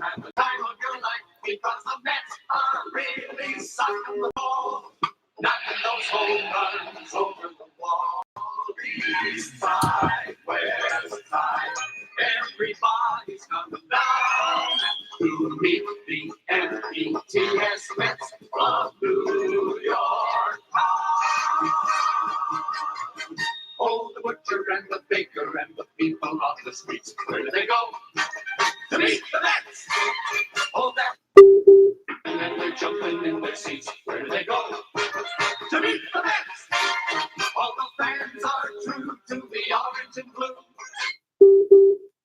have the time of your life because the Mets are really sucking the ball. Knocking those home runs over the wall. East side, west side, everybody's coming down to meet the METS Mets from New York town. Oh, the butcher and the baker and the people on the streets, where do they go? To meet the Mets! Oh, that and then they're jumping in their seats, where do they go? To meet the Mets! All the fans are true to the orange and blue.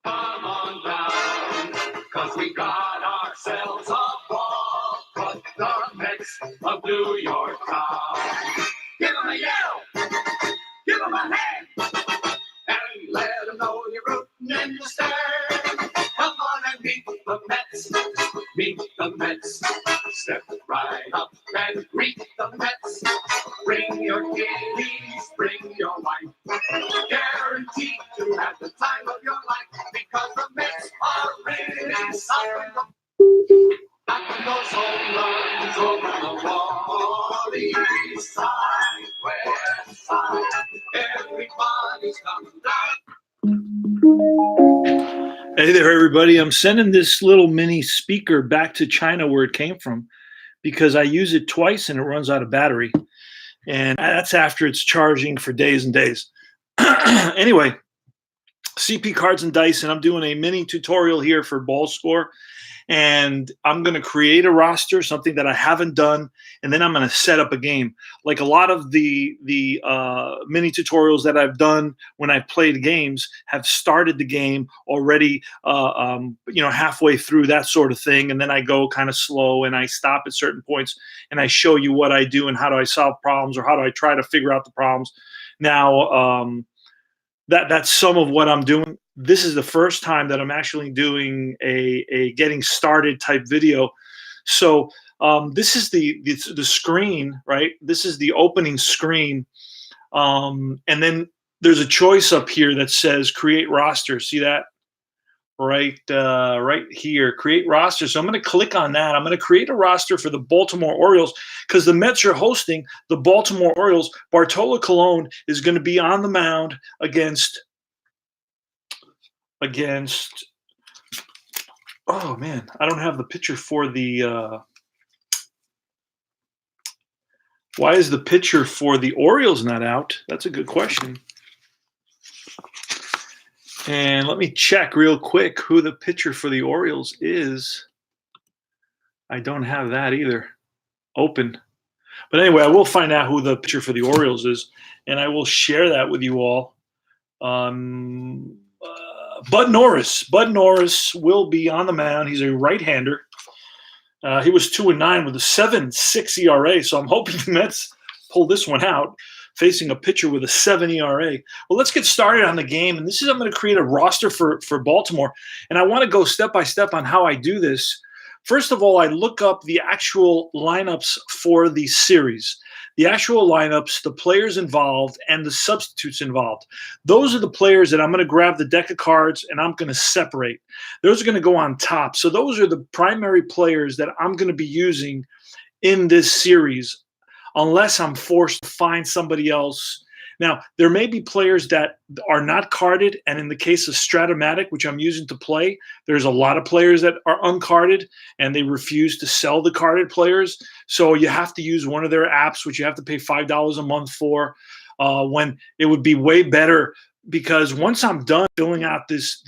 Come on down, cause we got ourselves a ball. But the Mets of New York town. Give them a yell, give them a hand, and let them know you're rooting in the stand. Come on and meet the Mets, meet the Mets. Step right up and greet the Mets. Bring your kiddies, bring your wife. Guaranteed to have the time of your life because the Mets are really sucking the knocking those home runs over the wall. The east side, west side, everybody's coming down. Hey there, everybody. I'm sending this little mini speaker back to China where it came from because I use it twice and it runs out of battery. And that's after it's charging for days and days. Anyway, CP Cards and Dice, and I'm doing a mini tutorial here for Ballscore. And I'm going to create a roster, something that I haven't done, and then I'm going to set up a game. Like a lot of the mini tutorials that I've done when I've played games have started the game already, halfway through, that sort of thing, and then I go kind of slow and I stop at certain points and I show you what I do and how do I solve problems or how do I try to figure out the problems. Now, that's some of what I'm doing. This is the first time that I'm actually doing a getting started type video. So this is the screen, right? This is the opening screen. And then there's a choice up here that says create roster. See that? Right here, create roster. So I'm going to click on that. I'm going to create a roster for the Baltimore Orioles because the Mets are hosting the Baltimore Orioles. Bartolo Colon is going to be on the mound against, oh man, I don't have the picture for the, why is the picture for the Orioles not out? That's a good question. And let me check real quick who the pitcher for the Orioles is. I don't have that either open. But anyway, I will find out who the pitcher for the Orioles is, and I will share that with you all. Bud Norris. Bud Norris will be on the mound. He's a right-hander. He was 2-9 with a 7.6 ERA, so I'm hoping the Mets pull this one out, facing a pitcher with a 7 ERA. Well, let's get started on the game. And this is, I'm going to create a roster for Baltimore. And I want to go step by step on how I do this. First of all, I look up the actual lineups for the series, the actual lineups, the players involved, and the substitutes involved. Those are the players that I'm going to grab the deck of cards and I'm going to separate. Those are going to go on top. So those are the primary players that I'm going to be using in this series, unless I'm forced to find somebody else. Now, there may be players that are not carded, and in the case of Stratomatic, which I'm using to play, there's a lot of players that are uncarded, and they refuse to sell the carded players. So you have to use one of their apps, which you have to pay $5 a month for, when it would be way better, because once I'm done filling out these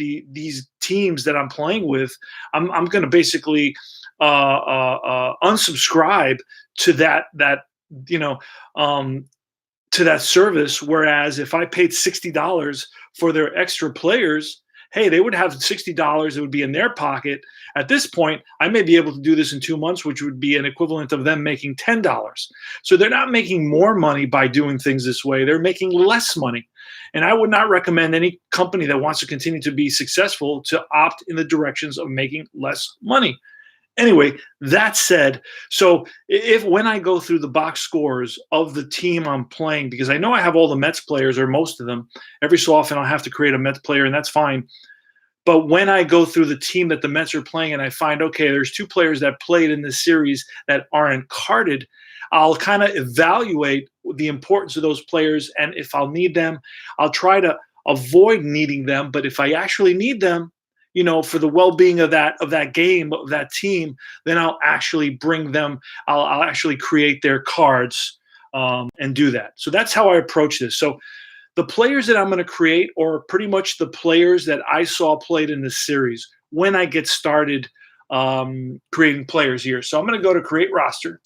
teams that I'm playing with, I'm going to basically unsubscribe to that to that service. Whereas if I paid $60 for their extra players, hey, they would have $60 that would be in their pocket. At this point, I may be able to do this in 2 months, which would be an equivalent of them making $10. So they're not making more money by doing things this way. They're making less money. And I would not recommend any company that wants to continue to be successful to opt in the directions of making less money. Anyway, that said, so when I go through the box scores of the team I'm playing, because I know I have all the Mets players or most of them, every so often I'll have to create a Mets player, and that's fine. But when I go through the team that the Mets are playing and I find, okay, there's 2 players that played in this series that aren't carded, I'll kind of evaluate the importance of those players. And if I'll need them, I'll try to avoid needing them. But if I actually need them, for the well-being of that game, of that team, then I'll actually bring them. I'll actually create their cards and do that. So that's how I approach this. So the players that I'm going to create are pretty much the players that I saw played in this series when I get started creating players here. So I'm going to go to create roster.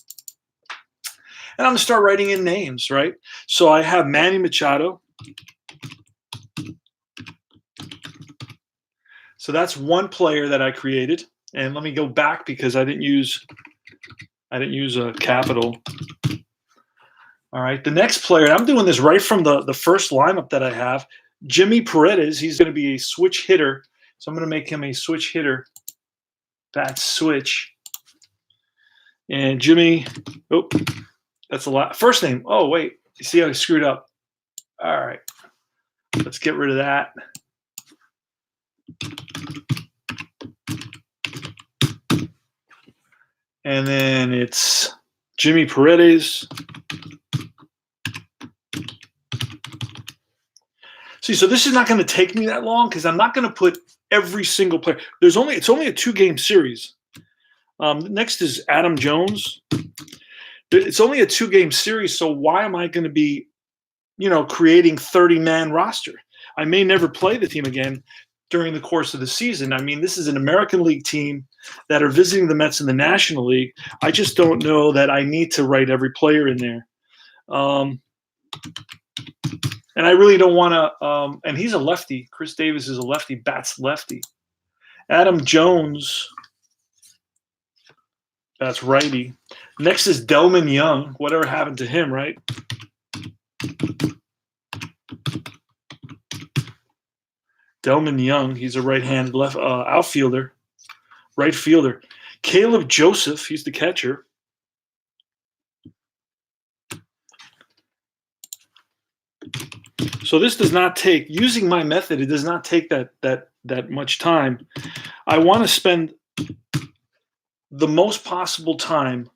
And I'm going to start writing in names, right? So I have Manny Machado. So that's one player that I created. And let me go back because I didn't use a capital. All right, the next player, I'm doing this right from the first lineup that I have, Jimmy Paredes. He's going to be a switch hitter. So I'm going to make him a switch hitter. Bat switch. And Jimmy, oh, that's a lot. First name. Oh, wait. You see how I screwed up? All right. Let's get rid of that. And then it's Jimmy Paredes. See, so this is not going to take me that long because I'm not going to put every single player. It's only a 2-game series. Next is Adam Jones. It's only a 2-game series, so why am I going to be, creating 30-man roster? I may never play the team again during the course of the season. I mean, this is an American League team that are visiting the Mets in the National League. I just don't know that I need to write every player in there. And I really don't want to and he's a lefty. Chris Davis is a lefty, bats lefty. Adam Jones, that's righty. Next is Delman Young. Whatever happened to him, right? Delman Young, he's a right-handed outfielder, right fielder. Caleb Joseph, he's the catcher. So this does not take, using my method, it does not take that much time. I want to spend the most possible time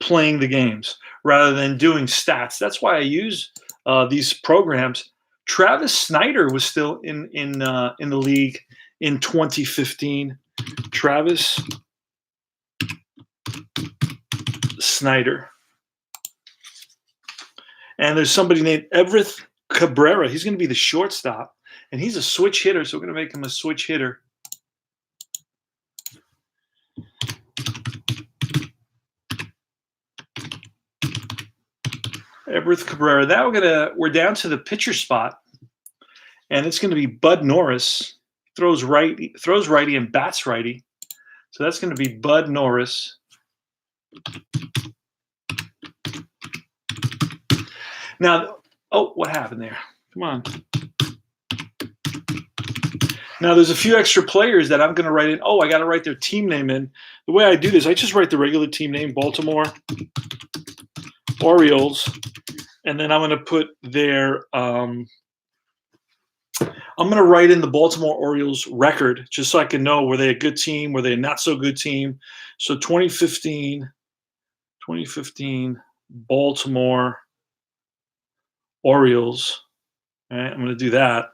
playing the games rather than doing stats. That's why I use these programs. Travis Snyder was still in the league in 2015. Travis Snyder. And there's somebody named Everett Cabrera. He's going to be the shortstop, and he's a switch hitter, so we're going to make him a switch hitter. Everett Cabrera. Now we're down to the pitcher spot, and it's going to be Bud Norris. Throws righty and bats righty. So that's going to be Bud Norris. Now, oh, what happened there? Come on. Now, there's a few extra players that I'm going to write in. Oh, I got to write their team name in. The way I do this, I just write the regular team name, Baltimore Orioles, and then I'm going to put their I'm going to write in the Baltimore Orioles record just so I can know, were they a good team, were they a not so good team. So 2015 Baltimore Orioles. All right, I'm going to do that.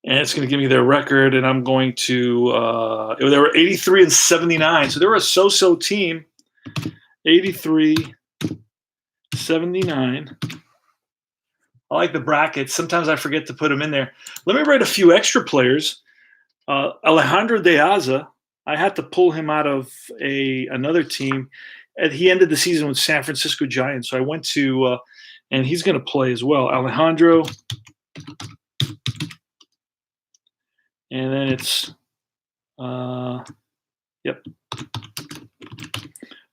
And it's going to give me their record, and I'm going to they were 83 and 79. So they were a so-so team. 83, 79. I like the brackets. Sometimes I forget to put them in there. Let me write a few extra players. Alejandro De Aza, I had to pull him out of another team. And he ended the season with San Francisco Giants. So I went to, and he's going to play as well. Alejandro. And then it's, yep.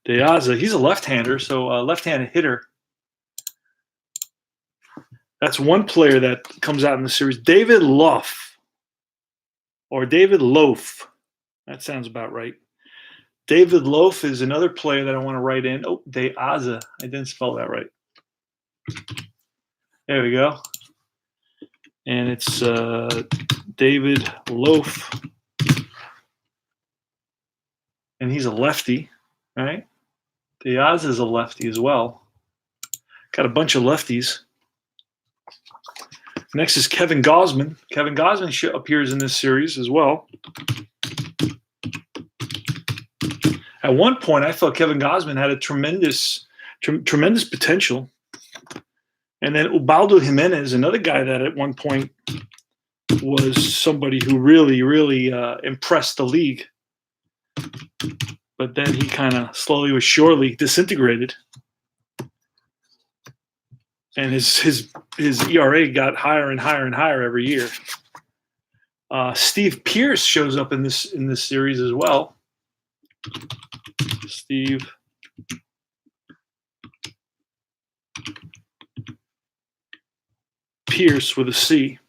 De Aza, he's a left-hander, so a left-handed hitter. That's one player that comes out in the series. David Loaf, or David Loaf. That sounds about right. David Loaf is another player that I want to write in. Oh, De Aza. I didn't spell that right. There we go. And it's David Loaf. And he's a lefty, right? Diaz is a lefty as well. Got a bunch of lefties. Next is Kevin Gausman. Kevin Gausman appears in this series as well. At one point, I thought Kevin Gausman had a tremendous potential. And then Ubaldo Jimenez, another guy that at one point was somebody who really, really impressed the league. But then he kind of slowly but surely disintegrated. And his ERA got higher and higher and higher every year. Steve Pearce shows up in this series as well. Steve Pearce with a C.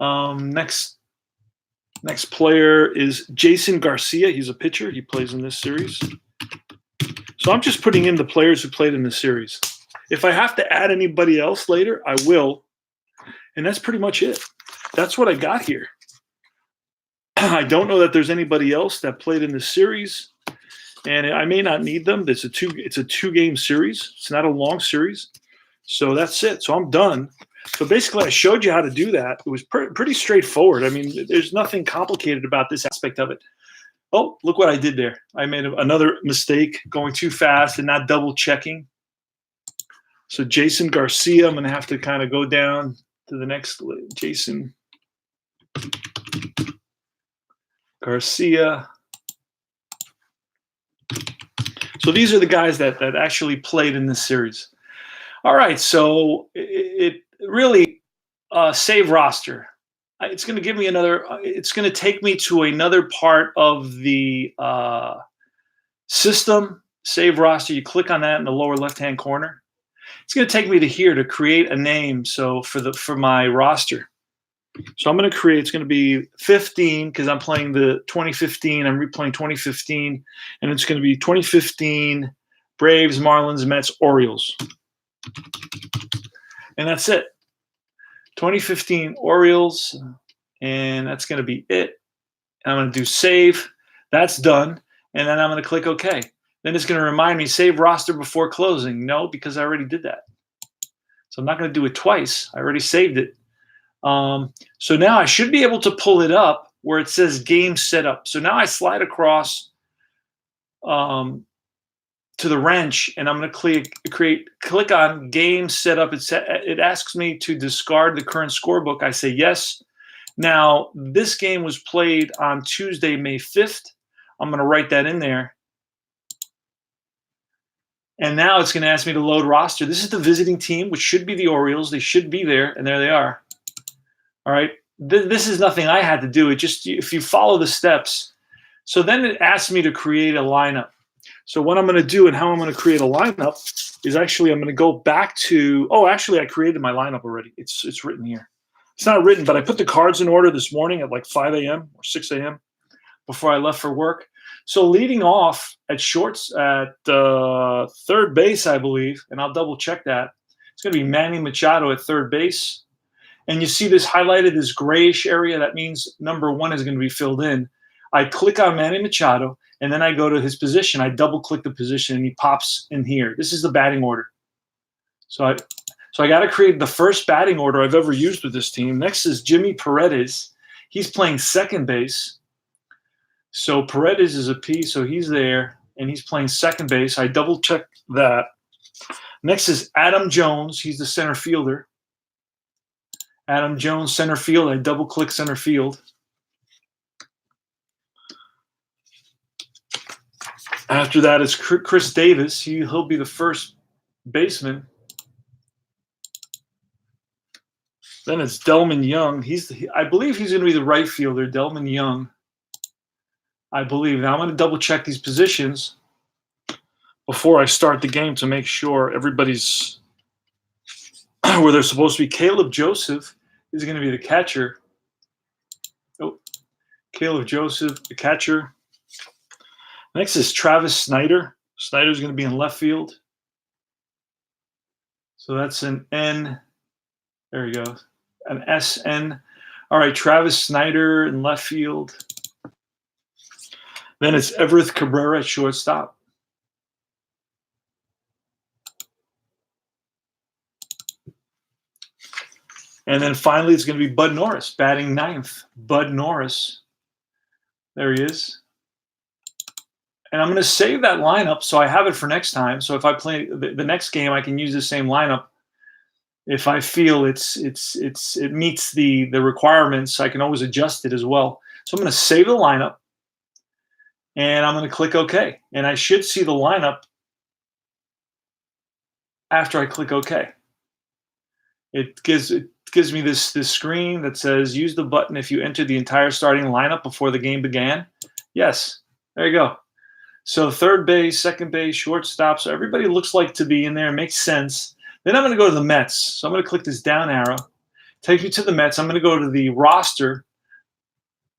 Next player is Jason Garcia. He's a pitcher. He plays in this series. So I'm just putting in the players who played in this series. If I have to add anybody else later, I will. And that's pretty much it. That's what I got here. I don't know that there's anybody else that played in this series, and I may not need them. It's a two-game series. It's not a long series. So that's it. So I'm done. So basically, I showed you how to do that. It was pretty straightforward. I mean, there's nothing complicated about this aspect of it. Oh, look what I did there. I made another mistake going too fast and not double checking. So Jason Garcia, I'm going to have to kind of go down to the next. Jason Garcia. So these are the guys that actually played in this series. All right, so it really save roster. It's going to give me another. It's going to take me to another part of the system. Save roster. You click on that in the lower left-hand corner. It's going to take me to here to create a name. So for my roster. So I'm going to create. It's going to be 15 because I'm playing the 2015. I'm replaying 2015, and it's going to be 2015 Braves, Marlins, Mets, Orioles. And that's it. 2015 Orioles, and that's going to be it. And I'm going to do save. That's done. And then I'm going to click OK. Then it's going to remind me, save roster before closing. No, because I already did that. So I'm not going to do it twice. I already saved it. So now I should be able to pull it up where it says game setup. So now I slide across to the wrench, and I'm going to click on game setup. It asks me to discard the current scorebook. I say yes. Now, this game was played on Tuesday, May 5th. I'm going to write that in there. And now it's going to ask me to load roster. This is the visiting team, which should be the Orioles. They should be there, and there they are. All right. This is nothing I had to do. It just, if you follow the steps. So then it asks me to create a lineup. So what I'm going to do and how I'm going to create a lineup is actually I'm going to go back to, actually I created my lineup already. It's written here. It's not written, but I put the cards in order this morning at like 5 a.m. or 6 a.m. before I left for work. So leading off at shorts at third base, I believe, and I'll double check that. It's going to be Manny Machado at third base. And you see this highlighted, this grayish area. That means number 1 is going to be filled in. I click on Manny Machado, and then I go to his position. I double-click the position, and he pops in here. This is the batting order. So I got to create the first batting order I've ever used with this team. Next is Jimmy Paredes. He's playing second base. So Paredes is a P, so he's there, and he's playing second base. I double-check that. Next is Adam Jones. He's the center fielder. Adam Jones, center field. I double-click center field. After that is Chris Davis. He'll be the first baseman. Then it's Delman Young. I believe he's going to be the right fielder, Delman Young. I believe. Now I'm going to double-check these positions before I start the game to make sure everybody's where they're supposed to be. Caleb Joseph is going to be the catcher. Oh, Caleb Joseph, the catcher. Next is Travis Snyder. Snyder's going to be in left field. So that's an N. There we go. An SN. All right, Travis Snyder in left field. Then it's Everett Cabrera at shortstop. And then finally, it's going to be Bud Norris batting ninth. Bud Norris. There he is. And I'm going to save that lineup so I have it for next time. So if I play the next game, I can use the same lineup. If I feel it meets the requirements, I can always adjust it as well. So I'm going to save the lineup, and I'm going to click OK. And I should see the lineup after I click OK. It gives me this screen that says use the button if you entered the entire starting lineup before the game began. Yes, there you go. So third base, second base, shortstop. So everybody looks like to be in there. It makes sense. Then I'm going to go to the Mets. So I'm going to click this down arrow. Take me to the Mets. I'm going to go to the roster,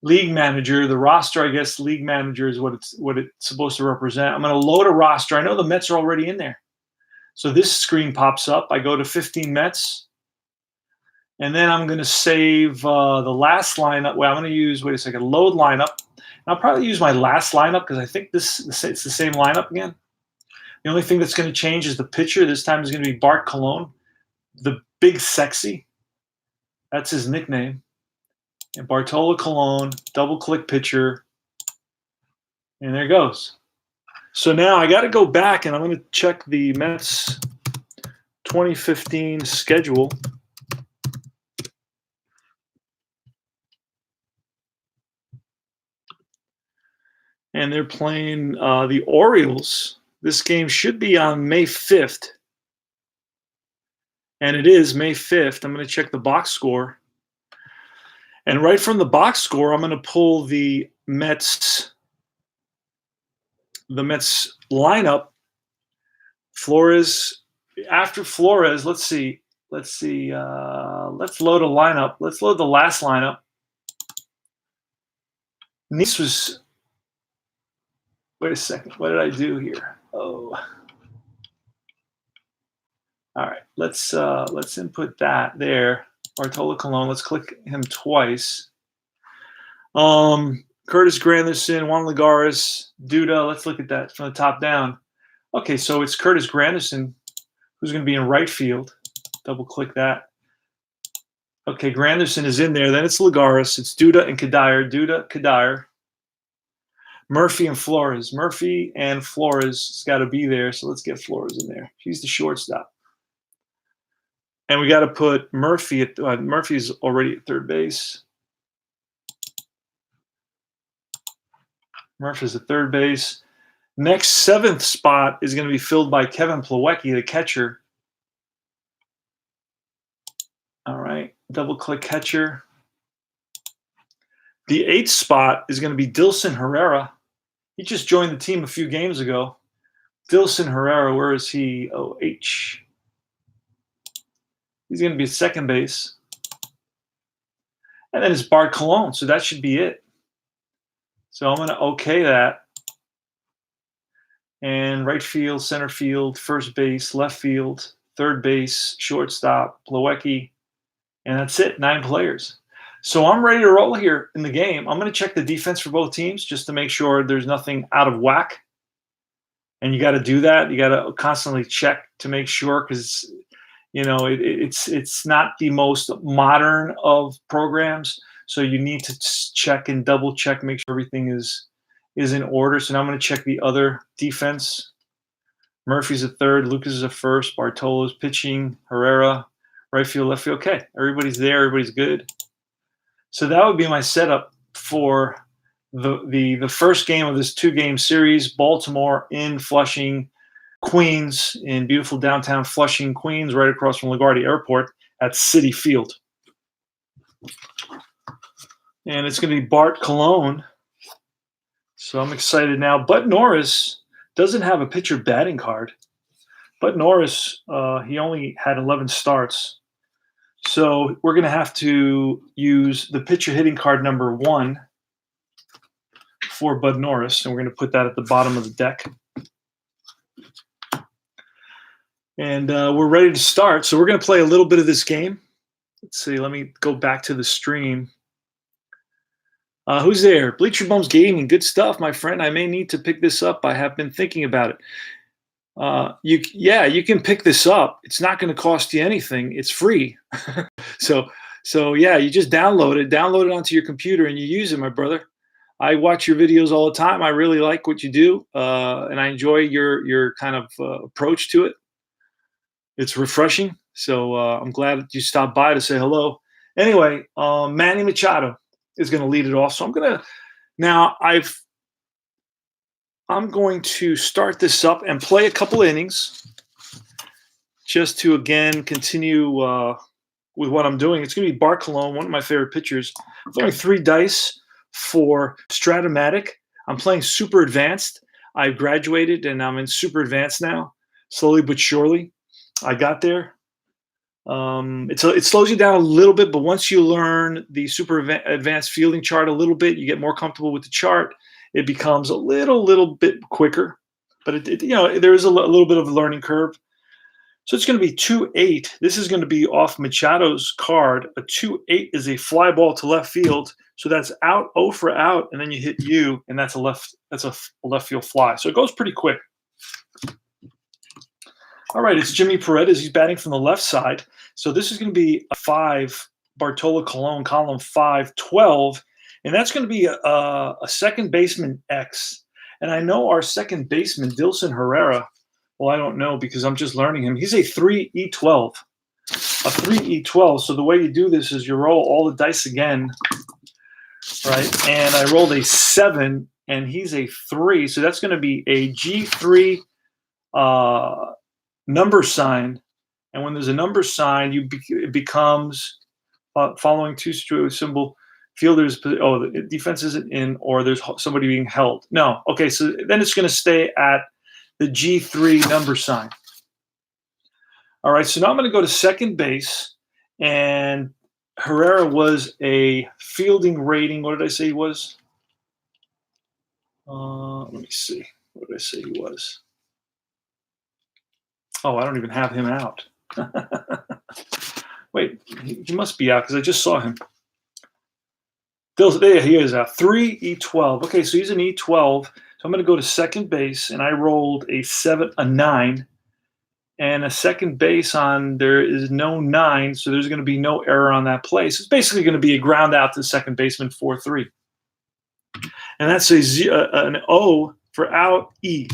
league manager. The roster, I guess, league manager is what it's supposed to represent. I'm going to load a roster. I know the Mets are already in there. So this screen pops up. I go to 15 Mets. And then I'm going to save the last lineup. Well, I'm going to use, wait a second, load lineup. I'll probably use my last lineup because I think it's the same lineup again. The only thing that's going to change is the pitcher. This time is going to be Bart Colon, the Big Sexy. That's his nickname. And Bartolo Colon, double-click pitcher. And there it goes. So now I got to go back, and I'm going to check the Mets 2015 schedule. And they're playing the Orioles. This game should be on May 5th. And it is May 5th. I'm going to check the box score. And right from the box score, I'm going to pull the Mets lineup. Flores, after Flores, let's see. Let's load a lineup. Let's load the last lineup. Nice was... Wait a second. What did I do here? Oh. All right. Let's input that there. Bartolo Colon. Let's click him twice. Curtis Granderson, Juan Lagares, Duda. Let's look at that from the top down. Okay, so it's Curtis Granderson who's going to be in right field. Double click that. Okay, Granderson is in there. Then it's Lagares. It's Duda and Kadire. Duda, Kadire. Murphy and Flores. Murphy and Flores has got to be there. So let's get Flores in there. He's the shortstop. And we got to put Murphy at Murphy's already at third base. Murphy's at third base. Next seventh spot is going to be filled by Kevin Plawecki, the catcher. All right, double click catcher. The eighth spot is going to be Dilson Herrera. He just joined the team a few games ago. Dilson Herrera, where is he? Oh, H. He's going to be at second base. And then it's Bart Colon, so that should be it. So I'm going to okay that. And right field, center field, first base, left field, third base, shortstop, Plawecki. And that's it, 9 players. So I'm ready to roll here in the game. I'm going to check the defense for both teams just to make sure there's nothing out of whack. And you got to do that. You got to constantly check to make sure because, you know, it's not the most modern of programs. So you need to check and double check, make sure everything is in order. So now I'm going to check the other defense. Murphy's at third. Lucas is at first. Bartolo's pitching. Herrera, right field, left field. Okay, everybody's there. Everybody's good. So that would be my setup for the first game of this 2-game series. Baltimore in Flushing, Queens, in beautiful downtown Flushing, Queens, right across from LaGuardia Airport at Citi Field. And it's going to be Bart Colon. So I'm excited now. Bud Norris doesn't have a pitcher batting card. Bud Norris, he only had 11 starts. So we're going to have to use the pitcher hitting card number 1 for Bud Norris. And we're going to put that at the bottom of the deck. And we're ready to start. So we're going to play a little bit of this game. Let's see. Let me go back to the stream. Who's there? Bleacher Bums Gaming. Good stuff, my friend. I may need to pick this up. I have been thinking about it. You can pick this up. It's not going to cost you anything. It's free. So, yeah, you just download it onto your computer, and you use it, my brother. I watch your videos all the time. I really like what you do, and I enjoy your kind of approach to it. It's refreshing. So I'm glad that you stopped by to say hello. Anyway, Manny Machado is going to lead it off. So I'm going to start this up and play a couple innings just to again continue with what I'm doing. It's going to be Bart Colon, one of my favorite pitchers. I'm throwing 3 dice for Stratomatic. I'm playing Super Advanced. I've graduated and I'm in Super Advanced now, slowly but surely. I got there. It slows you down a little bit, but once you learn the Super Advanced fielding chart a little bit, you get more comfortable with the chart. It becomes a little bit quicker, but there is a little bit of a learning curve. So it's going to be 2-8. This is going to be off Machado's card. A 2-8 is a fly ball to left field. So that's out, 0 for out, and then you hit U, and that's a left field fly. So it goes pretty quick. All right, it's Jimmy Paredes. He's batting from the left side. So this is going to be a 5, Bartolo Colon, column 5, 12. And that's going to be a second baseman X. And I know our second baseman, Dilson Herrera, well, I don't know because I'm just learning him. He's a 3E12. A 3E12. So the way you do this is you roll all the dice again, right? And I rolled a 7, and he's a 3. So that's going to be a G3 number sign. And when there's a number sign, it becomes following 2 symbol fielders. Oh, the defense isn't in, or there's somebody being held. No. Okay, so then it's going to stay at the G3 number sign. All right, so now I'm going to go to second base, and Herrera was a fielding rating. What did I say he was? Let me see. What did I say he was? Oh, I don't even have him out. Wait, he must be out because I just saw him. There he is out. 3E12. Okay, so he's an E12. So I'm going to go to second base, and I rolled a 9, and a second base on there is no 9, so there's going to be no error on that play. So it's basically going to be a ground out to the second baseman, 4-3. And that's an O for out, E.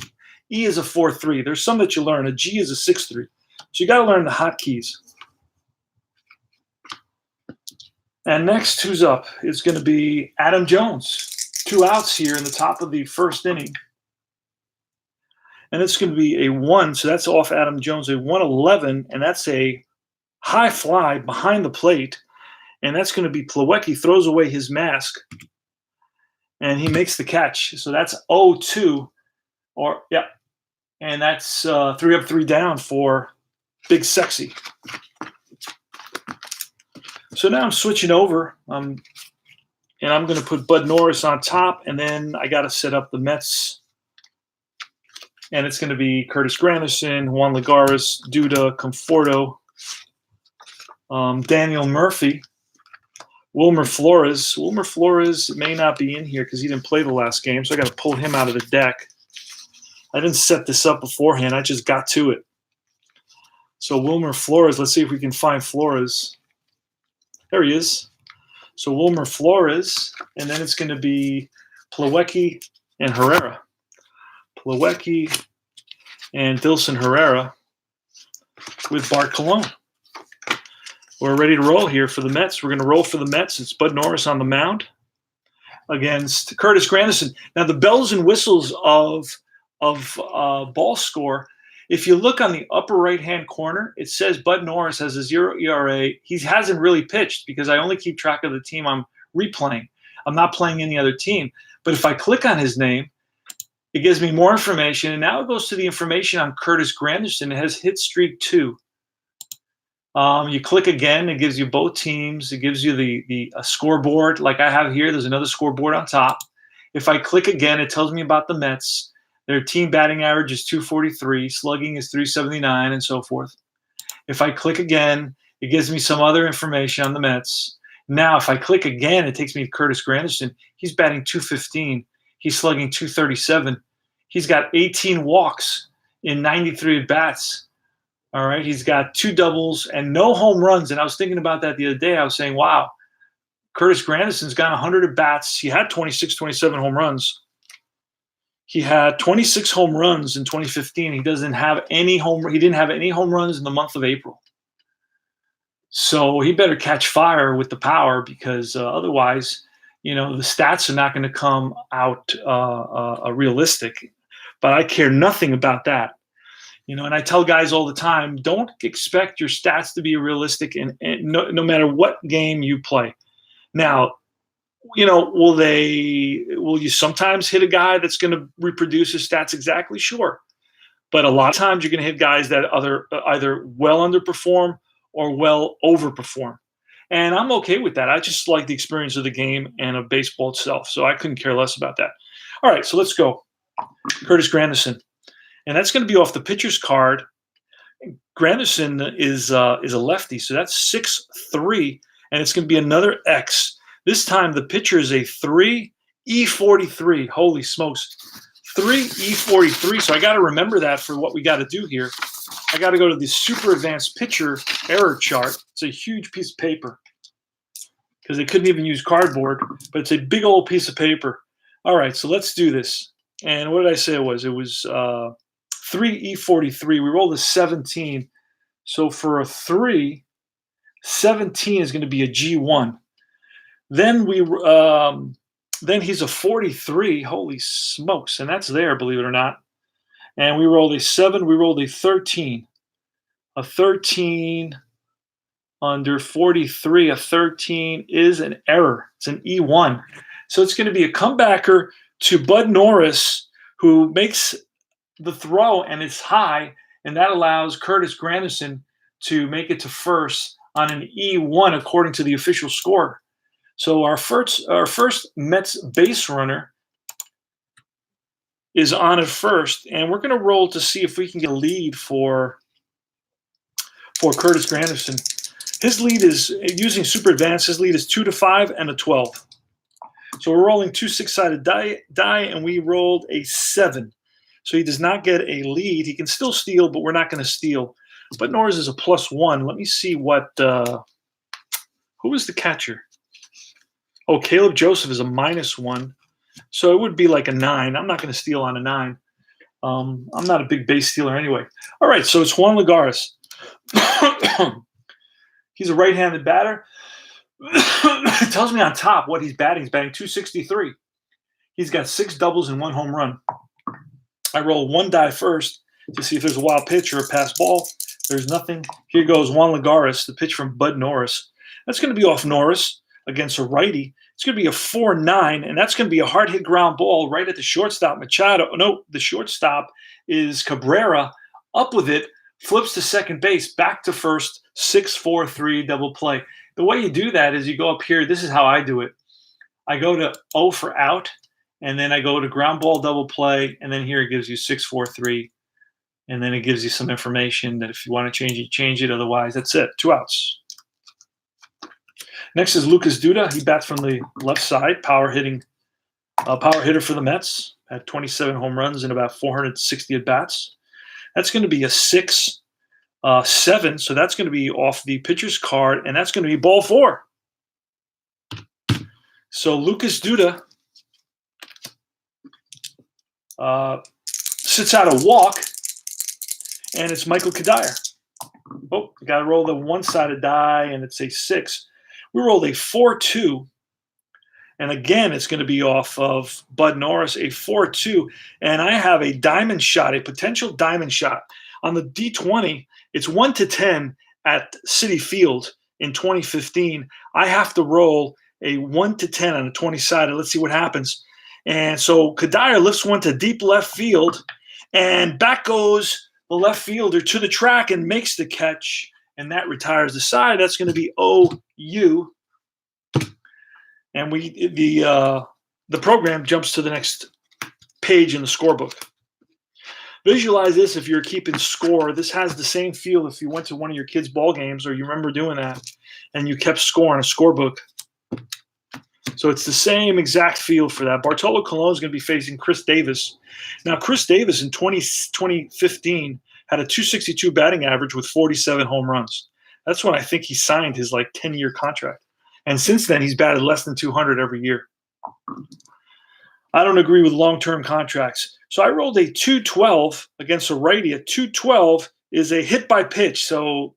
E is a 4-3. There's some that you learn. A G is a 6-3. So you got to learn the hotkeys. And next, who's up? It's going to be Adam Jones. 2 outs here in the top of the first inning. And it's going to be a 1, so that's off Adam Jones, a 111, and that's a high fly behind the plate. And that's going to be Plawecki throws away his mask, and he makes the catch. So that's 0-2, and that's 3 up, 3 down for Big Sexy. So now I'm switching over, and I'm going to put Bud Norris on top, and then I got to set up the Mets. And it's going to be Curtis Granderson, Juan Lagares, Duda, Conforto, Daniel Murphy, Wilmer Flores. Wilmer Flores may not be in here because he didn't play the last game, so I got to pull him out of the deck. I didn't set this up beforehand. I just got to it. So Wilmer Flores, let's see if we can find Flores. There he is. So Wilmer Flores, and then it's going to be Plawecki and Herrera. Plawecki and Dilson Herrera with Bart Colon. We're ready to roll here for the Mets. We're going to roll for the Mets. It's Bud Norris on the mound against Curtis Granderson. Now, the bells and whistles of Ballscore, if you look on the upper right-hand corner, it says Bud Norris has a 0 ERA. He hasn't really pitched because I only keep track of the team I'm replaying. I'm not playing any other team. But if I click on his name, it gives me more information, and now it goes to the information on Curtis Granderson. It has hit streak 2. You click again, it gives you both teams. It gives you the scoreboard like I have here. There's another scoreboard on top. If I click again, it tells me about the Mets. Their team batting average is 243, slugging is 379, and so forth. If I click again, it gives me some other information on the Mets. Now, if I click again, it takes me to Curtis Granderson. He's batting 215. He's slugging 237. He's got 18 walks in 93 at-bats. All right, he's got 2 doubles and no home runs. And I was thinking about that the other day. I was saying, wow, Curtis Granderson's got 100 at-bats. He had 26, 27 home runs. He had 26 home runs in 2015. He didn't have any home runs in the month of April. So he better catch fire with the power, because otherwise, the stats are not going to come out realistic. But I care nothing about that. And I tell guys all the time, don't expect your stats to be realistic and no matter what game you play. Now, will you sometimes hit a guy that's going to reproduce his stats exactly? Sure. But a lot of times you're going to hit guys that either well underperform or well overperform. And I'm okay with that. I just like the experience of the game and of baseball itself. So I couldn't care less about that. All right, so let's go. Curtis Granderson. And that's going to be off the pitcher's card. Granderson is a lefty, so that's 6'3", and it's going to be another X. This time the pitcher is a 3 E43. Holy smokes. 3 E43. So I got to remember that for what we got to do here. I got to go to the super advanced pitcher error chart. It's a huge piece of paper because they couldn't even use cardboard, but it's a big old piece of paper. All right, so let's do this. And what did I say it was? It was 3 E43. We rolled a 17. So for a 3, 17 is going to be a G1. Then then he's a 43. Holy smokes. And that's there, believe it or not. And we rolled a 7. We rolled a 13. A 13 under 43. A 13 is an error. It's an E1. So it's going to be a comebacker to Bud Norris, who makes the throw, and it's high. And that allows Curtis Granderson to make it to first on an E1 according to the official score. So our first Mets base runner is on at first, and we're going to roll to see if we can get a lead for Curtis Granderson. His lead is, using super advanced, his lead is 2-5 and a 12. So we're rolling 2 6-sided die, and we rolled a 7. So he does not get a lead. He can still steal, but we're not going to steal. But Norris is a +1. Let me see what who is the catcher? Oh, Caleb Joseph is a -1. So it would be like a 9. I'm not going to steal on a 9. I'm not a big base stealer anyway. All right, so it's Juan Lagares. He's a right-handed batter. It tells me on top what he's batting. He's batting 263. He's got 6 doubles and 1 home run. I roll 1 die first to see if there's a wild pitch or a pass ball. There's nothing. Here goes Juan Lagares, the pitch from Bud Norris. That's going to be off Norris against a righty. It's going to be a 4-9, and that's going to be a hard hit ground ball right at the shortstop. Machado, no, the shortstop is Cabrera. Up with it, flips to second base, back to first, 6-4-3 double play. The way you do that is you go up here. This is how I do it. I go to O for out, and then I go to ground ball double play, and then here it gives you 6-4-3, and then it gives you some information that if you want to change it, change it. Otherwise, that's it. 2 outs. Next is Lucas Duda. He bats from the left side, power hitter for the Mets. Had 27 home runs and about 460 at bats. That's going to be a 6-7. So that's going to be off the pitcher's card, and that's going to be ball 4. So Lucas Duda sits out a walk, and it's Michael Kadire. Oh, got to roll the one-sided die, and it's a 6. We rolled a 4-2, and again, it's going to be off of Bud Norris, a 4-2, and I have a diamond shot, a potential diamond shot. On the D20, it's 1-10 at Citi Field in 2015. I have to roll a 1-10 on a 20-sided. Let's see what happens. And so Kadire lifts one to deep left field, and back goes the left fielder to the track and makes the catch, and that retires the side. That's going to be OU. And the program jumps to the next page in the scorebook. Visualize this if you're keeping score. This has the same feel if you went to one of your kids' ball games or you remember doing that and you kept score on a scorebook. So it's the same exact field for that. Bartolo Colon is going to be facing Chris Davis. Now, Chris Davis in 2015 had a 262 batting average with 47 home runs. That's when I think he signed his 10-year contract. And since then, he's batted less than 200 every year. I don't agree with long-term contracts. So I rolled a 212 against a righty. A 212 is a hit by pitch. So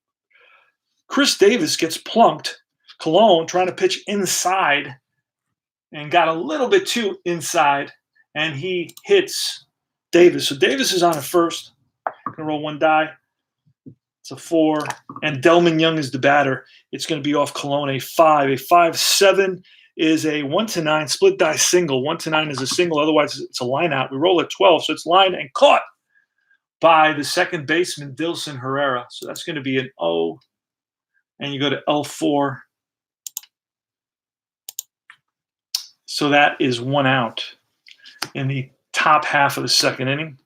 Chris Davis gets plunked. Colon trying to pitch inside and got a little bit too inside, and he hits Davis. So Davis is on at first. Going to roll one die. It's a 4. And Delman Young is the batter. It's going to be off Colon, a 5. A 5-7 is a 1-9 split die single. 1-9 is a single. Otherwise, it's a line out. We roll at 12. So it's lined and caught by the second baseman, Dilson Herrera. So that's going to be an O. And you go to L4. So that is 1 out in the top half of the second inning.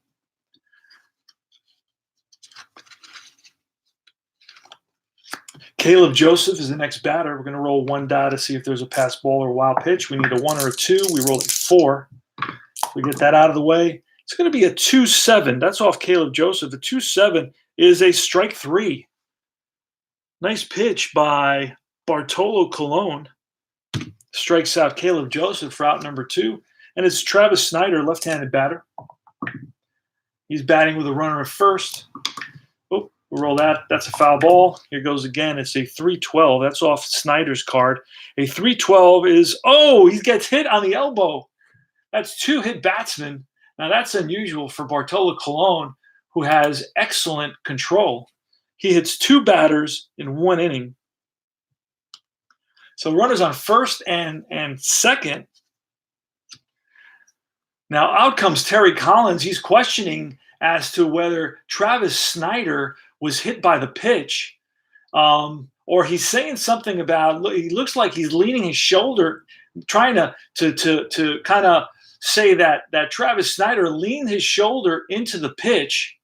Caleb Joseph is the next batter. We're going to roll one die to see if there's a pass ball or a wild pitch. We need a 1 or a 2. We roll a 4. If we get that out of the way, it's going to be a 2-7. That's off Caleb Joseph. The 2-7 is a strike 3. Nice pitch by Bartolo Colon. Strikes out Caleb Joseph for out number 2. And it's Travis Snyder, left-handed batter. He's batting with a runner at first. Oh, we'll roll that. That's a foul ball. Here goes again. It's a 3-12. That's off Snyder's card. A 3-12 is, he gets hit on the elbow. That's 2 hit batsmen. Now, that's unusual for Bartolo Colon, who has excellent control. He hits 2 batters in 1 inning. So runners on first and second. Now out comes Terry Collins. He's questioning as to whether Travis Snyder was hit by the pitch, or he's saying something about. He looks like he's leaning his shoulder, trying to kind of say that Travis Snyder leaned his shoulder into the pitch,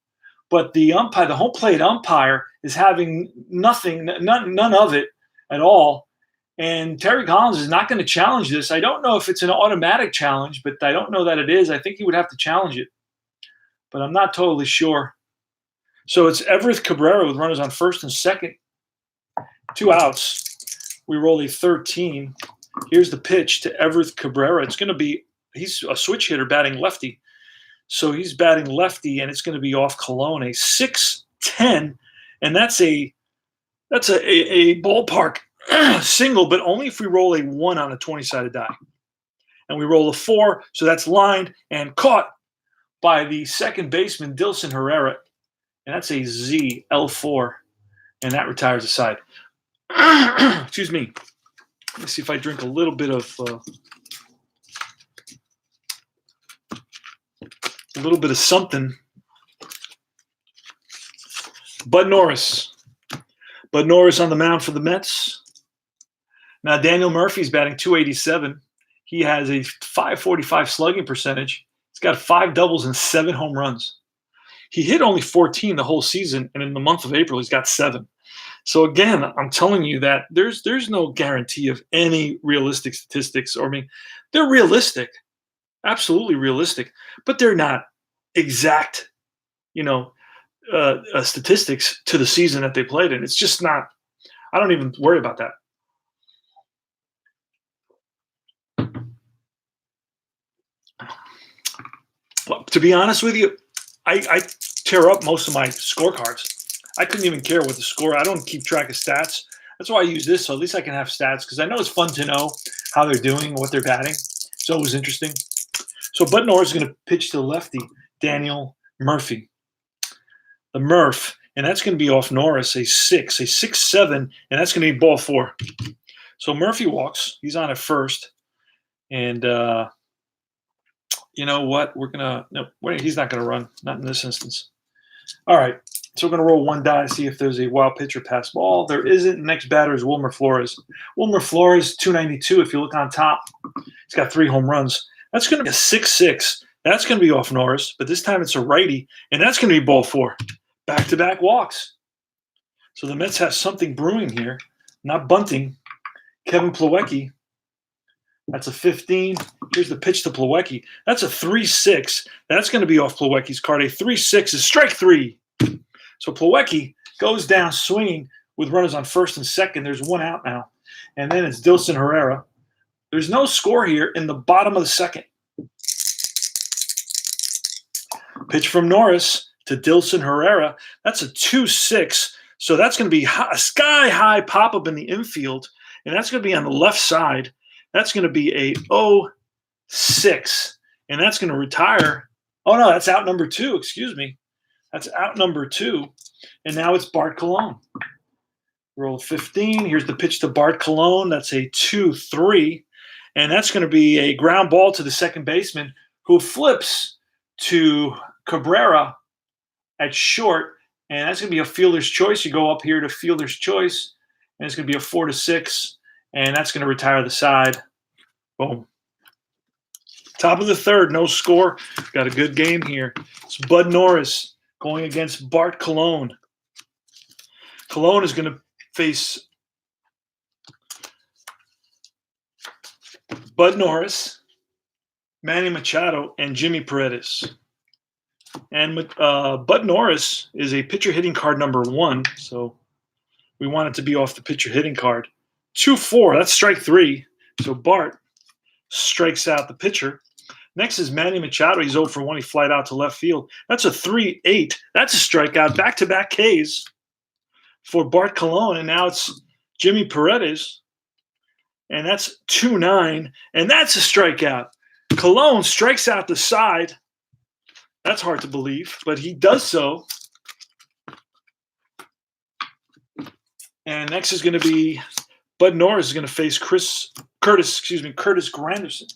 but the home plate umpire, is having none of it at all. And Terry Collins is not going to challenge this. I don't know if it's an automatic challenge, but I don't know that it is. I think he would have to challenge it, but I'm not totally sure. So it's Everett Cabrera with runners on first and second. 2 outs. We roll a 13. Here's the pitch to Everett Cabrera. It's going to be, he's a switch hitter batting lefty. So he's batting lefty, and it's going to be off Colon, a 6-10. And that's a ballpark single, but only if we roll a 1 on a 20-sided die. And we roll a 4, so that's lined and caught by the second baseman, Dilson Herrera. And that's a Z, L4, and that retires the side. Excuse me. Let me see if I drink a little bit of something. Bud Norris. Bud Norris on the mound for the Mets. Now, Daniel Murphy's batting .287. He has a .545 slugging percentage. He's got 5 doubles and 7 home runs. He hit only 14 the whole season, and in the month of April, he's got 7. So again, I'm telling you that there's no guarantee of any realistic statistics. Or, I mean, they're realistic, absolutely realistic, but they're not exact, statistics to the season that they played in. It's just not. I don't even worry about that. Well, to be honest with you, I tear up most of my scorecards. I couldn't even care what the score. I don't keep track of stats. That's why I use this, so at least I can have stats, because I know it's fun to know how they're doing, what they're batting. It's always interesting. So Bud Norris is going to pitch to the lefty, Daniel Murphy. The Murph, and that's going to be off Norris, a 6-7, and that's going to be ball 4. So Murphy walks. He's on at first. And you know what? He's not going to run. Not in this instance. All right. So we're going to roll one die, see if there's a wild pitch or pass ball. There isn't. Next batter is Wilmer Flores. Wilmer Flores, 292. If you look on top, he's got 3 home runs. That's going to be a 6-6. That's going to be off Norris, but this time it's a righty, and that's going to be ball 4. Back-to-back walks. So the Mets have something brewing here. Not bunting. Kevin Plawecki That's a 15. Here's the pitch to Plawecki. That's a 3-6. That's going to be off Plawecki's card. A 3-6 is strike 3. So Plawecki goes down swinging with runners on first and second. There's one out now. And then it's Dilson Herrera. There's no score here in the bottom of the second. Pitch from Norris to Dilson Herrera. That's a 2-6. So that's going to be a sky-high pop-up in the infield. And that's going to be on the left side. That's going to be a 0-6. And that's going to retire. Oh, no, that's out number 2. Excuse me. That's out number 2. And now it's Bart Colon. Roll 15. Here's the pitch to Bart Colon. That's a 2-3. And that's going to be a ground ball to the second baseman who flips to Cabrera at short. And that's going to be a fielder's choice. You go up here to fielder's choice. And it's going to be a 4-6. And that's going to retire the side. Boom. Top of the third, no score. Got a good game here. It's Bud Norris going against Bart Colon. Colon is going to face Bud Norris, Manny Machado, and Jimmy Paredes. And Bud Norris is a pitcher hitting card number 1, so we want it to be off the pitcher hitting card. 2-4, that's strike 3. So Bart strikes out the pitcher. Next is Manny Machado. He's 0 for 1. He flied out to left field. That's a 3-8. That's a strikeout. Back-to-back Ks for Bart Colon. And now it's Jimmy Paredes. And that's 2-9. And that's a strikeout. Colon strikes out the side. That's hard to believe, but he does so. And next is going to be Bud Norris is going to face Curtis Granderson.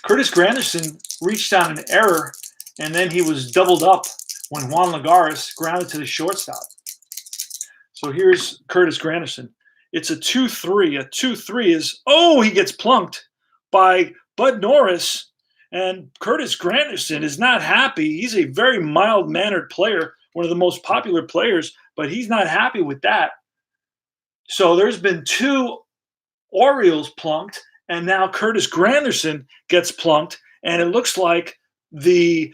Curtis Granderson reached on an error, and then he was doubled up when Juan Lagares grounded to the shortstop. So here's Curtis Granderson. It's a 2-3. A 2-3 is, he gets plunked by Bud Norris, and Curtis Granderson is not happy. He's a very mild-mannered player, one of the most popular players, but he's not happy with that. So there's been 2 Orioles plunked, and now Curtis Granderson gets plunked, and it looks like the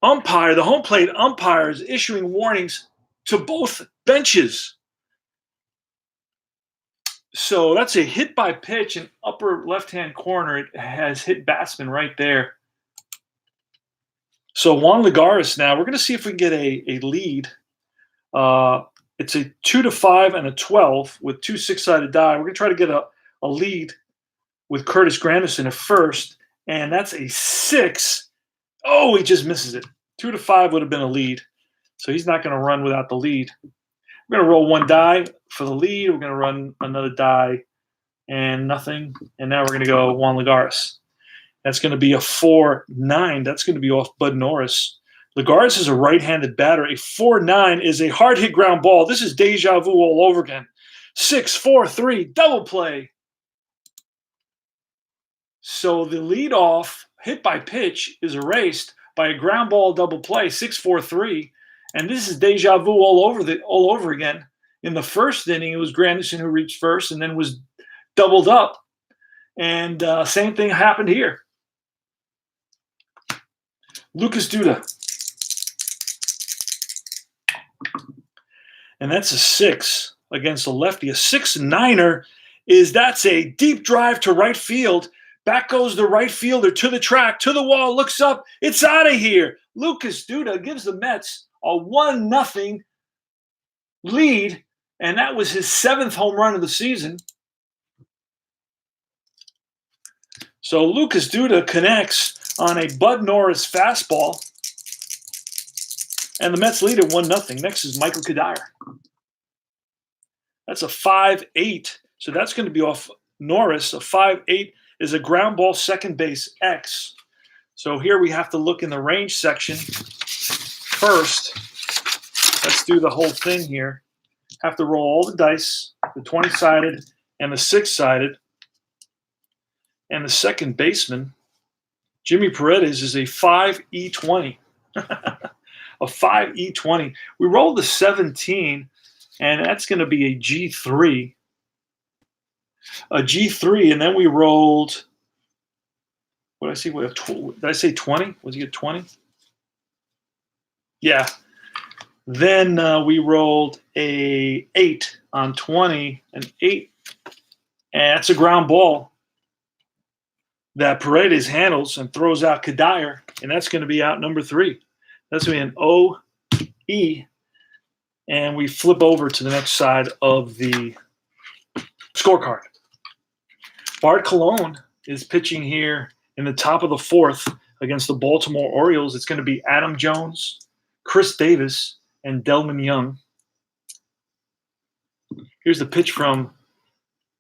home plate umpire is issuing warnings to both benches. So that's a hit by pitch in upper left-hand corner. It has hit batsman right there. So Juan Lagares now, we're going to see if we can get a lead. It's a 2-5 and a 12 with 2 6-sided die. We're going to try to get a lead with Curtis Granderson at first, and that's a 6. Oh, he just misses it. 2-5 would have been a lead. So he's not going to run without the lead. We're going to roll 1 die for the lead. We're going to run another die and nothing. And now we're going to go Juan Lagares. That's going to be a 4-9. That's going to be off Bud Norris. Lagares is a right-handed batter. A 4-9 is a hard-hit ground ball. This is deja vu all over again. 6-4-3, double play. So the leadoff hit by pitch is erased by a ground ball double play, 6-4-3. And this is deja vu all over again. In the first inning, it was Granderson who reached first and then was doubled up. And same thing happened here. Lucas Duda. And that's a 6 against a lefty. A 6-9er that's a deep drive to right field. Back goes the right fielder to the track, to the wall, looks up. It's out of here. Lucas Duda gives the Mets a 1-0 lead, and that was his 7th home run of the season. So Lucas Duda connects on a Bud Norris fastball, and the Mets lead at 1-0. Next is Michael Kadire. That's a 5-8, so that's going to be off Norris. A 5-8 is a ground ball second base X. So here we have to look in the range section first. Let's do the whole thing here. Have to roll all the dice, the 20-sided and the 6-sided. And the second baseman, Jimmy Paredes, is a 5E20. A 5E20. We rolled the 17, and that's going to be a G3. a G3, and then we rolled. What did I see? Did I say 20? Was he at 20? Yeah. Then we rolled a 8 on 20, an 8, and that's a ground ball that Paredes handles and throws out Kadire, and that's going to be out number 3. That's going to be an OE, and we flip over to the next side of the scorecard. Bart Colon is pitching here in the top of the 4th against the Baltimore Orioles. It's going to be Adam Jones, Chris Davis, and Delman Young. Here's the pitch from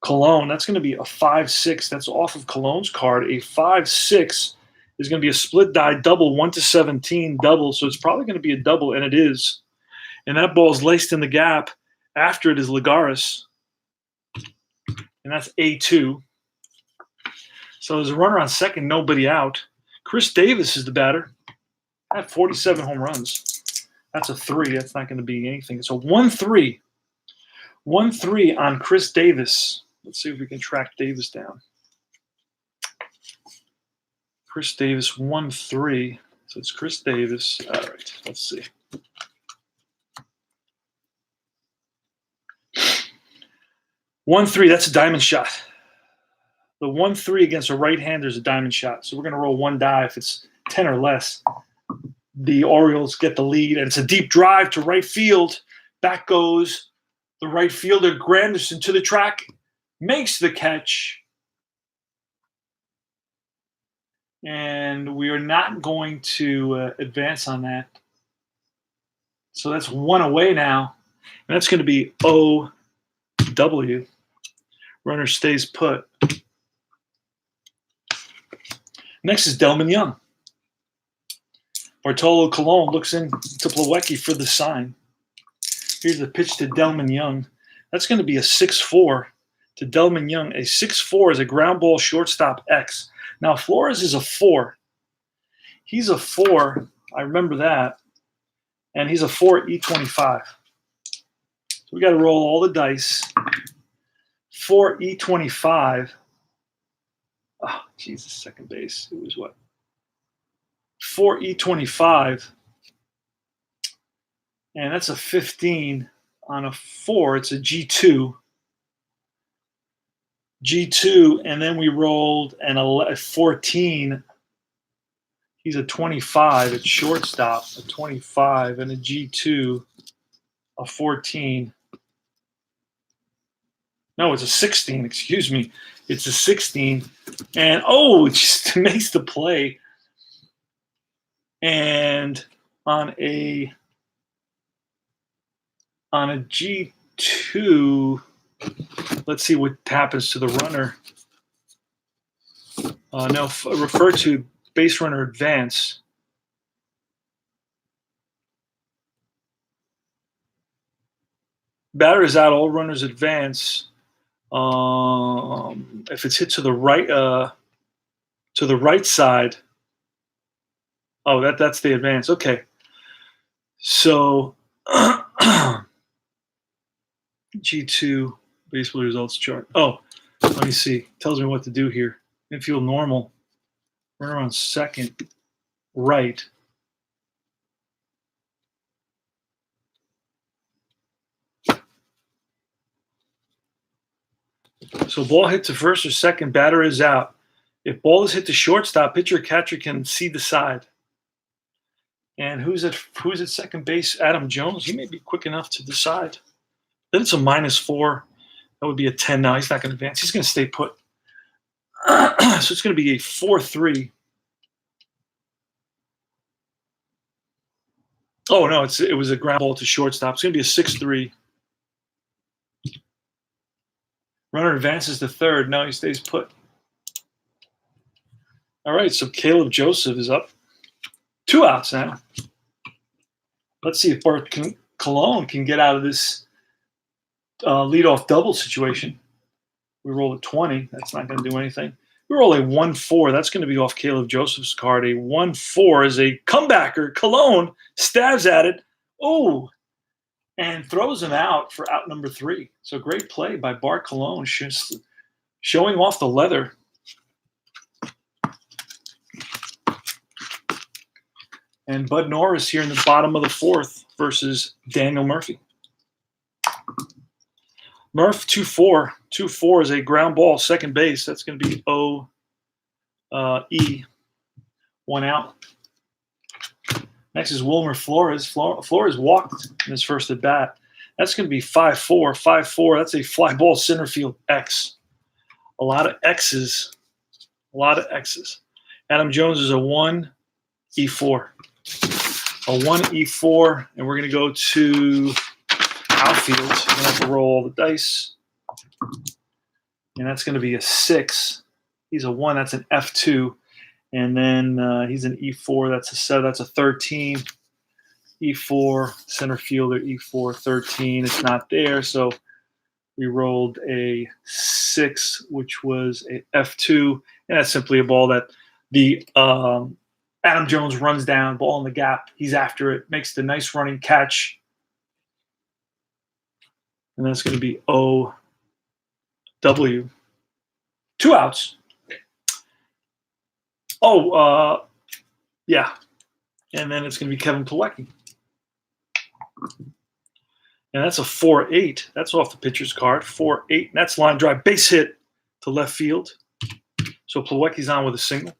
Colon. That's going to be a 5-6. That's off of Colon's card. A 5-6 is going to be a split die double, 1-17 double. So it's probably going to be a double, and it is. And that ball is laced in the gap. After it is Lagares. And that's A2. So there's a runner on second, nobody out. Chris Davis is the batter. I have 47 home runs. That's a 3. That's not going to be anything. It's a 1-3. 1-3 on Chris Davis. Let's see if we can track Davis down. Chris Davis, 1-3. So it's Chris Davis. All right, let's see. One three, that's a diamond shot. The 1-3 against a right-hander is a diamond shot. So we're going to roll one die. If it's 10 or less, the Orioles get the lead. And it's a deep drive to right field. Back goes the right fielder, Granderson, to the track. Makes the catch. And we are not going to advance on that. So that's 1 away now. And that's going to be OW. Runner stays put. Next is Delman Young. Bartolo Colon looks in to Plawecki for the sign. Here's the pitch to Delman Young. That's going to be a 6-4 to Delman Young. A 6-4 is a ground ball shortstop X. Now, Flores is a 4. He's a 4. I remember that. And he's a 4 E25. So we got to roll all the dice. 4 E25. Oh, Jesus, second base. It was what? 4 E25. And that's a 15 on a 4. It's a G2. G2, and then we rolled a 14. He's a 25 at shortstop, a 25, and a G2, a 14. No, it's a 16, excuse me. It's a 16. And, it just makes the play. And on a G2, let's see what happens to the runner. Refer to base runner advance. Batter is out, all runners advance. If it's hit to the right side. Oh, that's the advance. Okay. So G2 baseball results chart. Oh, let me see. Tells me what to do here. Infield normal. Runner on second, right. So ball hit to first or second, batter is out. If ball is hit to shortstop, pitcher or catcher can see the side. And who's at second base? Adam Jones. He may be quick enough to decide. Then it's a -4. That would be a 10 now. He's not going to advance. He's going to stay put. So it's going to be a 4-3. Oh, no, it was a ground ball to shortstop. It's going to be a 6-3. Runner advances to third. No, he stays put. All right, so Caleb Joseph is up. 2 outs now. Let's see if Bart Colon can get out of this leadoff double situation. We roll a 20. That's not going to do anything. We roll a 1-4. That's going to be off Caleb Joseph's card. A 1-4 is a comebacker. Colon stabs at it. Oh, and throws him out for out number 3. So great play by Bart Colon. Showing off the leather. And Bud Norris here in the bottom of the fourth versus Daniel Murphy. Murph 2-4. 2-4 is a ground ball, second base. That's going to be O-E. 1 out. Next is Wilmer Flores. Flores walked in his first at bat. That's going to be 5-4. 5-4. That's a fly ball center field X. A lot of X's. A lot of X's. Adam Jones is a 1-E4. A 1-E4, and we're going to go to outfield. So we're going to have to roll all the dice. And that's going to be a 6. He's a 1. That's an F2. And then he's an E4. That's a 7. That's a 13. E4, center fielder, E4, 13. It's not there. So we rolled a 6, which was a F2. And that's simply a ball that the Adam Jones runs down, ball in the gap. He's after it, makes the nice running catch. And that's going to be O-W. 2 outs. Yeah. And then it's going to be Kevin Plawecki. And that's a 4-8. That's off the pitcher's card. 4-8. And that's line drive. Base hit to left field. So Plawecki's on with a single.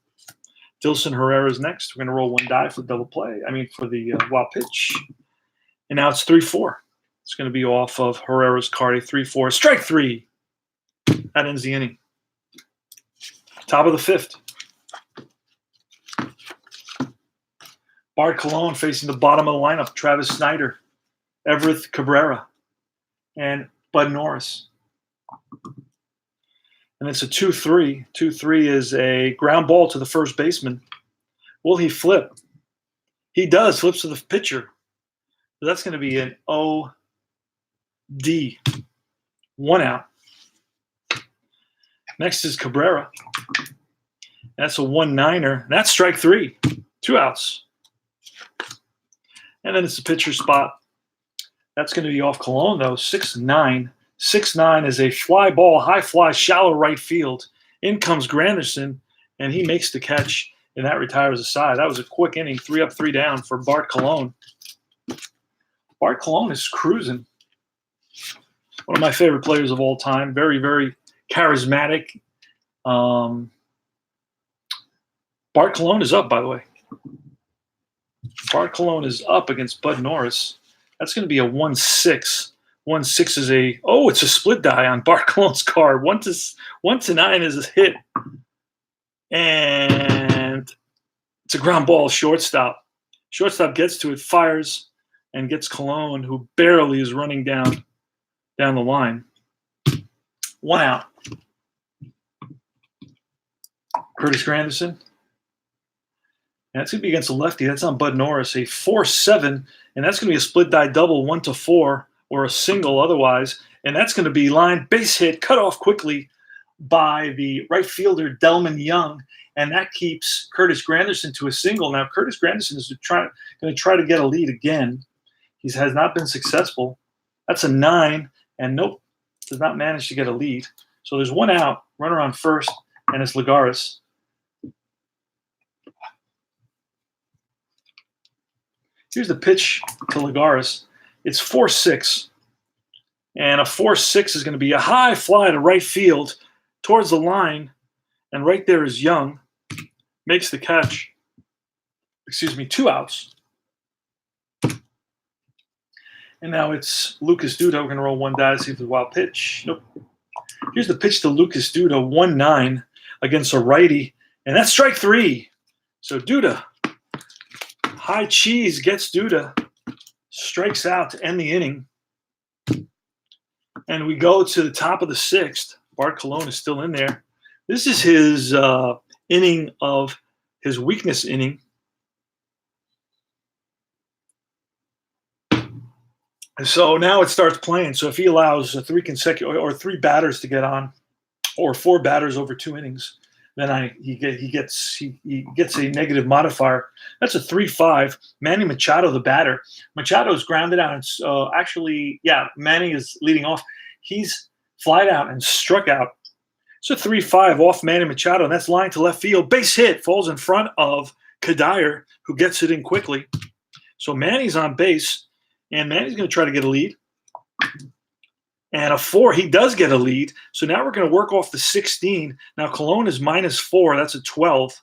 Dilson Herrera's next. We're going to roll 1 die for double play. For the wild pitch. And now it's 3-4. It's going to be off of Herrera's card. A 3-4. Strike 3. That ends the inning. Top of the 5th. Bart Colon facing the bottom of the lineup. Travis Snyder, Everett Cabrera, and Bud Norris. And it's a 2-3. 2-3 is a ground ball to the first baseman. Will he flip? He does. Flips to the pitcher. So that's going to be an O-D. 1 out. Next is Cabrera. That's a 1-9er. That's strike 3. 2 outs. And then it's the pitcher spot. That's going to be off Colon, though. 6-9. 6-9 is a fly ball, high fly, shallow right field. In comes Granderson, and he makes the catch, and that retires a side. That was a quick inning, 3 up, 3 down for Bart Colon. Bart Colon is cruising. One of my favorite players of all time. Very, very charismatic. Bart Colon is up, by the way. Bart Colon is up against Bud Norris. That's going to be a 1-6. 1-6 is it's a split die on Bart Colon's card. 1-9 is a hit. And it's a ground ball, shortstop. Shortstop gets to it, fires, and gets Colon, who barely is running down the line. 1 out. Curtis Granderson. And that's going to be against a lefty. That's on Bud Norris, a 4-7, and that's going to be a split die double, 1-4, or a single otherwise. And that's going to be line base hit, cut off quickly by the right fielder, Delman Young, and that keeps Curtis Granderson to a single. Now, Curtis Granderson is going to try to get a lead again. He has not been successful. That's a 9, and nope, does not manage to get a lead. So there's 1 out, runner on first, and it's Lagares. Here's the pitch to Lagares. It's 4-6. And a 4-6 is going to be a high fly to right field towards the line. And right there is Young. Makes the catch. 2 outs. And now it's Lucas Duda. We're going to roll 1 die to see if there's a wild pitch. Nope. Here's the pitch to Lucas Duda. 1-9 against a righty. And that's strike 3. So Duda. High cheese gets Duda, strikes out to end the inning. And we go to the top of the 6th. Bart Colon is still in there. This is his inning of his weakness inning. And so now it starts playing. So if he allows 3 consecutive or 3 batters to get on, or 4 batters over 2 innings, then he gets a negative modifier. That's a 3-5. Manny Machado, the batter. Machado is grounded out. And Manny is leading off. He's flied out and struck out. It's a 3-5 off Manny Machado, and that's line to left field. Base hit, falls in front of Kadire, who gets it in quickly. So Manny's on base, and Manny's going to try to get a lead. And a 4, he does get a lead. So now we're going to work off the 16. Now Colon is -4. That's a 12.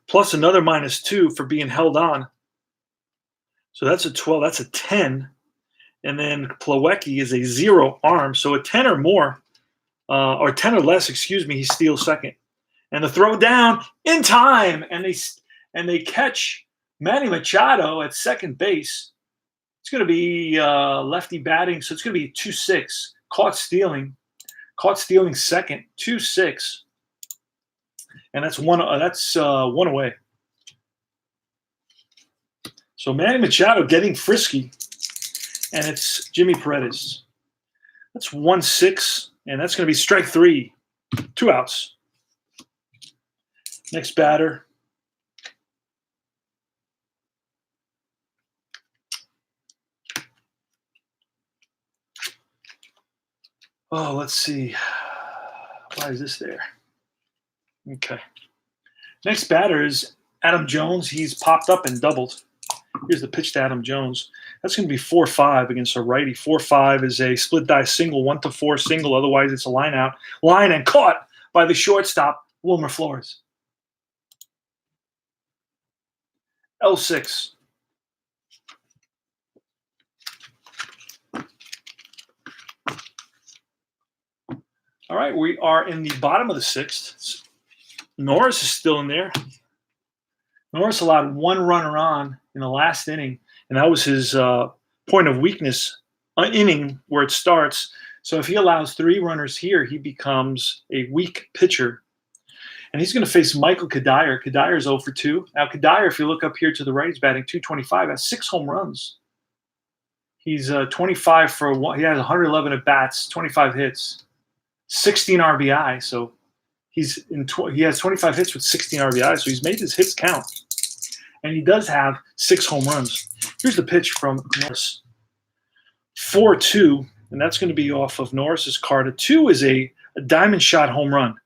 Plus another -2 for being held on. So that's a 12. That's a 10. And then Plawecki is a 0 arm. So a 10 or more, or 10 or less, excuse me, he steals second. And the throw down in time. And they catch Manny Machado at second base. It's going to be lefty batting, so it's going to be 2-6. Caught stealing second, 2-6, and that's one away. So Manny Machado getting frisky, and it's Jimmy Paredes. That's 1-6, and that's going to be strike 3, 2 outs. Next batter. Oh, let's see. Why is this there? Okay. Next batter is Adam Jones. He's popped up and doubled. Here's the pitch to Adam Jones. That's going to be 4-5 against a righty. 4-5 is a split die single, 1-4 single. Otherwise, it's a line out. Line and caught by the shortstop, Wilmer Flores. L6. All right, we are in the bottom of the 6th. Norris is still in there. Norris allowed 1 runner on in the last inning, and that was his point of weakness inning where it starts. So if he allows 3 runners here, he becomes a weak pitcher. And he's going to face Michael Kadire. Kadire's 0 for 2. Now, Kadire, if you look up here to the right, he's batting .225, has 6 home runs. He's 25 for 1. He has 111 at bats, 25 hits. 16 RBI, so he has 25 hits with 16 RBI, so he's made his hits count. And he does have 6 home runs. Here's the pitch from Norris. 4-2, and that's going to be off of Norris's card. A 2 is a diamond shot home run.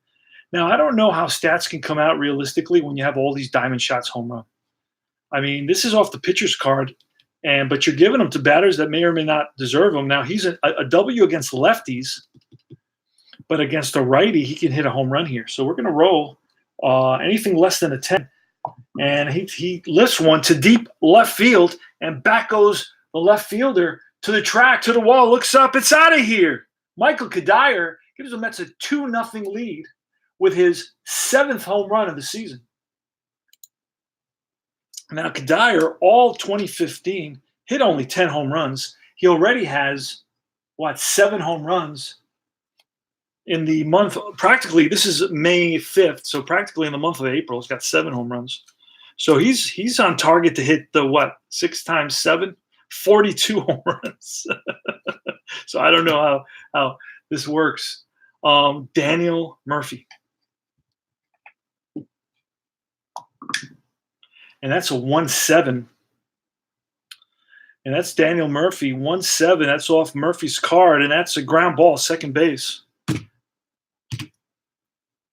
Now, I don't know how stats can come out realistically when you have all these diamond shots home run. I mean, this is off the pitcher's card, but you're giving them to batters that may or may not deserve them. Now, he's a W against lefties. But against a righty, he can hit a home run here. So we're going to roll anything less than a 10. And he lifts one to deep left field, and back goes the left fielder to the track, to the wall, looks up, it's out of here. Michael Kadire gives the Mets a 2-0 lead with his 7th home run of the season. Now, Kadire, all 2015, hit only 10 home runs. He already has, 7 home runs in the month, practically, this is May 5th, so practically in the month of April, he's got 7 home runs. So he's on target to hit the 6 times 7? 42 home runs. So I don't know how this works. Daniel Murphy. And that's a 1-7. And that's Daniel Murphy, 1-7. That's off Murphy's card, and that's a ground ball, second base.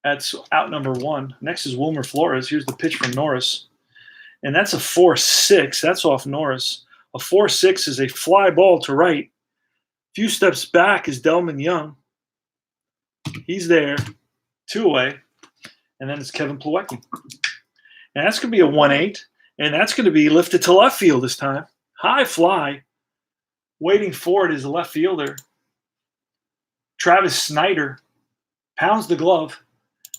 That's out number 1. Next is Wilmer Flores. Here's the pitch from Norris. And that's a 4-6. That's off Norris. A 4-6 is a fly ball to right. A few steps back is Delman Young. He's there. 2 away. And then it's Kevin Plawecki. And that's going to be a 1-8. And that's going to be lifted to left field this time. High fly. Waiting for it is the left fielder. Travis Snyder pounds the glove.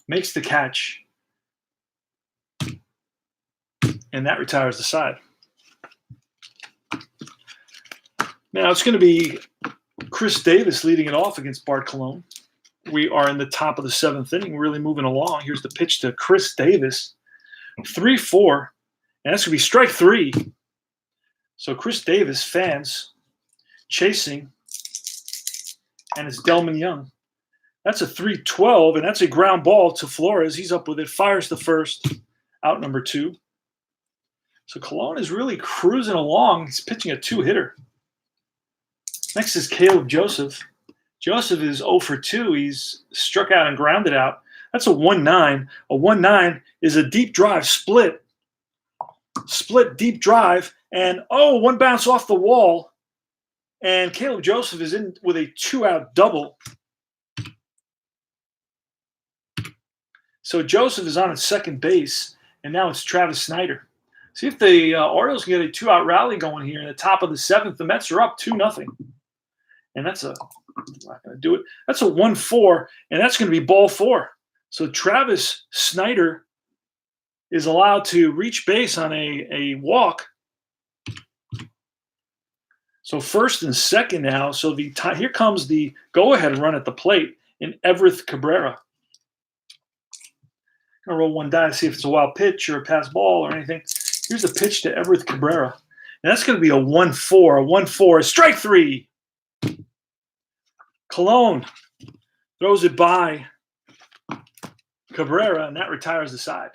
Makes the catch, and that retires the side. Now it's going to be Chris Davis leading it off against Bart Colon. We are in the top of the 7th inning, really moving along. Here's the pitch to Chris Davis, 3-4, and that's going to be strike 3. So Chris Davis, fans, chasing, and it's Delman Young. That's a 3-12, and that's a ground ball to Flores. He's up with it, fires the first, out number 2. So Colon is really cruising along. He's pitching a 2-hitter. Next is Caleb Joseph. Joseph is 0 for 2. He's struck out and grounded out. That's a 1-9. A 1-9 is a deep drive split deep drive, and one bounce off the wall, and Caleb Joseph is in with a 2-out double. So Joseph is on at second base, and now it's Travis Snyder. See if the Orioles can get a 2-out rally going here in the top of the 7th. The Mets are up 2-0, and that's not going to do it. That's a 1-4, and that's going to be ball 4. So Travis Snyder is allowed to reach base on a walk. So first and second now. So here comes the go-ahead run at the plate in Everth Cabrera. I'm going to roll one die to see if it's a wild pitch or a pass ball or anything. Here's a pitch to Everth Cabrera. And that's going to be a 1-4. A 1-4. Strike 3. Colon throws it by Cabrera, and that retires the side.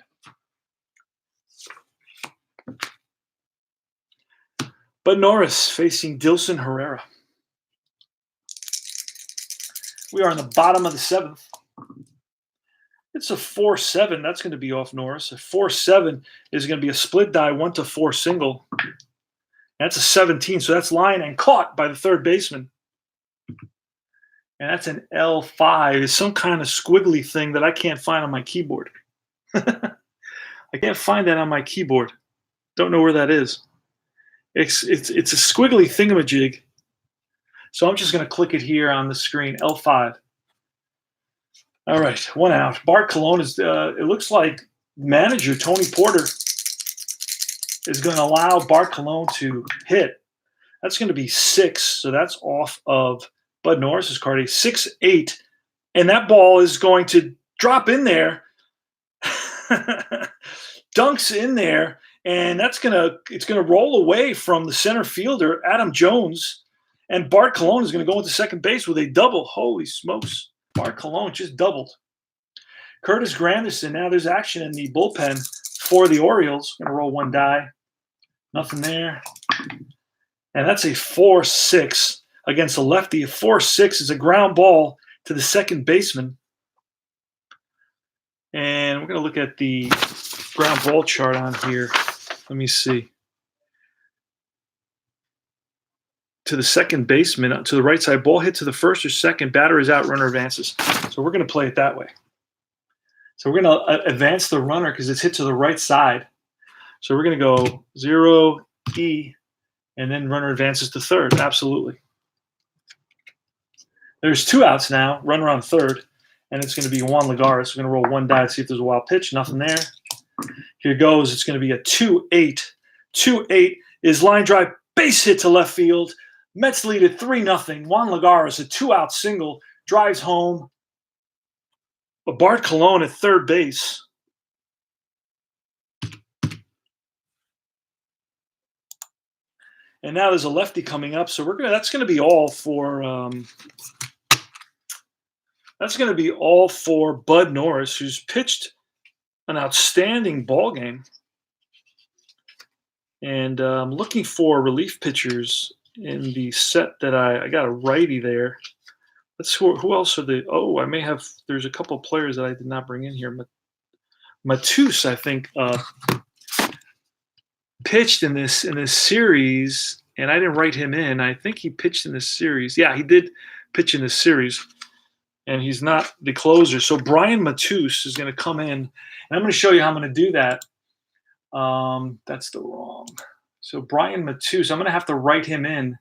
Bud Norris facing Dilson Herrera. We are in the bottom of the 7th. It's a 4-7. That's going to be off Norris. A 4-7 is going to be a split die 1-4 single. That's a 17. So that's line and caught by the third baseman. And that's an L5. It's some kind of squiggly thing that I can't find on my keyboard. I can't find that on my keyboard. Don't know where that is. It's a squiggly thingamajig. So I'm just going to click it here on the screen, L5. All right, 1 out. Bart Colon is, it looks like manager Tony Porter is going to allow Bart Colon to hit. That's going to be 6, so that's off of Bud Norris's card, a 6-8, and that ball is going to drop in there, dunks in there, and it's gonna roll away from the center fielder Adam Jones, and Bart Colon is going to go into second base with a double. Holy smokes! Bart Colon just doubled. Curtis Granderson. Now there's action in the bullpen for the Orioles. Going to roll one die. Nothing there, and that's a 4-6 against a lefty. A 4-6 is a ground ball to the second baseman. And we're going to look at the ground ball chart on here. Let me see. To the second baseman, to the right side, ball hit to the first or second, batter is out, runner advances. So we're going to play it that way. So we're going to advance the runner because it's hit to the right side. So we're going to go 0-E, and then runner advances to third. Absolutely. There's 2 outs now, runner on third, and it's going to be Juan Lagares. We're going to roll one die to see if there's a wild pitch. Nothing there. Here goes. It's going to be a 2-8. 2-8 is line drive, base hit to left field. Mets lead at 3-0. Juan Lagares, a 2-out single, drives home. But Bart Colon at third base. And now there's a lefty coming up, so that's going to be all for Bud Norris, who's pitched an outstanding ball game. And I'm looking for relief pitchers in the set that I got a righty there. Let's see who else are the. Oh, I may have. There's a couple of players that I did not bring in here. Matus, I think, pitched in this series, and I didn't write him in. I think he pitched in this series. Yeah, he did pitch in this series, and he's not the closer. So Brian Matus is going to come in, and I'm going to show you how I'm going to do that. That's the wrong. So Brian Matus, I'm going to have to write him in.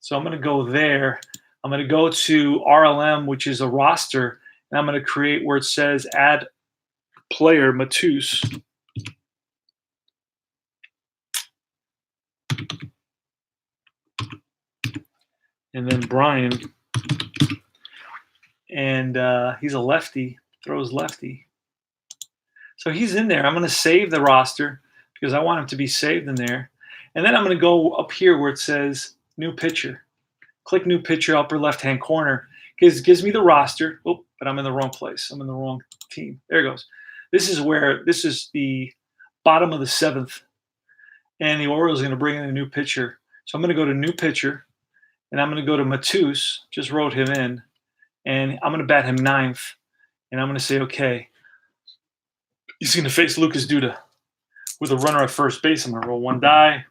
So I'm going to go there. I'm going to go to RLM, which is a roster, and I'm going to create where it says add player Matus. And then Brian, and he's a lefty, throws lefty. So he's in there. I'm going to save the roster because I want him to be saved in there. And then I'm going to go up here where it says new pitcher. Click new pitcher, upper left-hand corner. Gives me the roster. Oh, but I'm in the wrong place. I'm in the wrong team. There it goes. This is the bottom of the 7th. And the Orioles are going to bring in a new pitcher. So I'm going to go to new pitcher. and I'm going to go to Matus. Just wrote him in, and I'm going to bat him ninth, and I'm going to say, okay, he's going to face Lucas Duda with a runner at first base. I'm going to roll one die.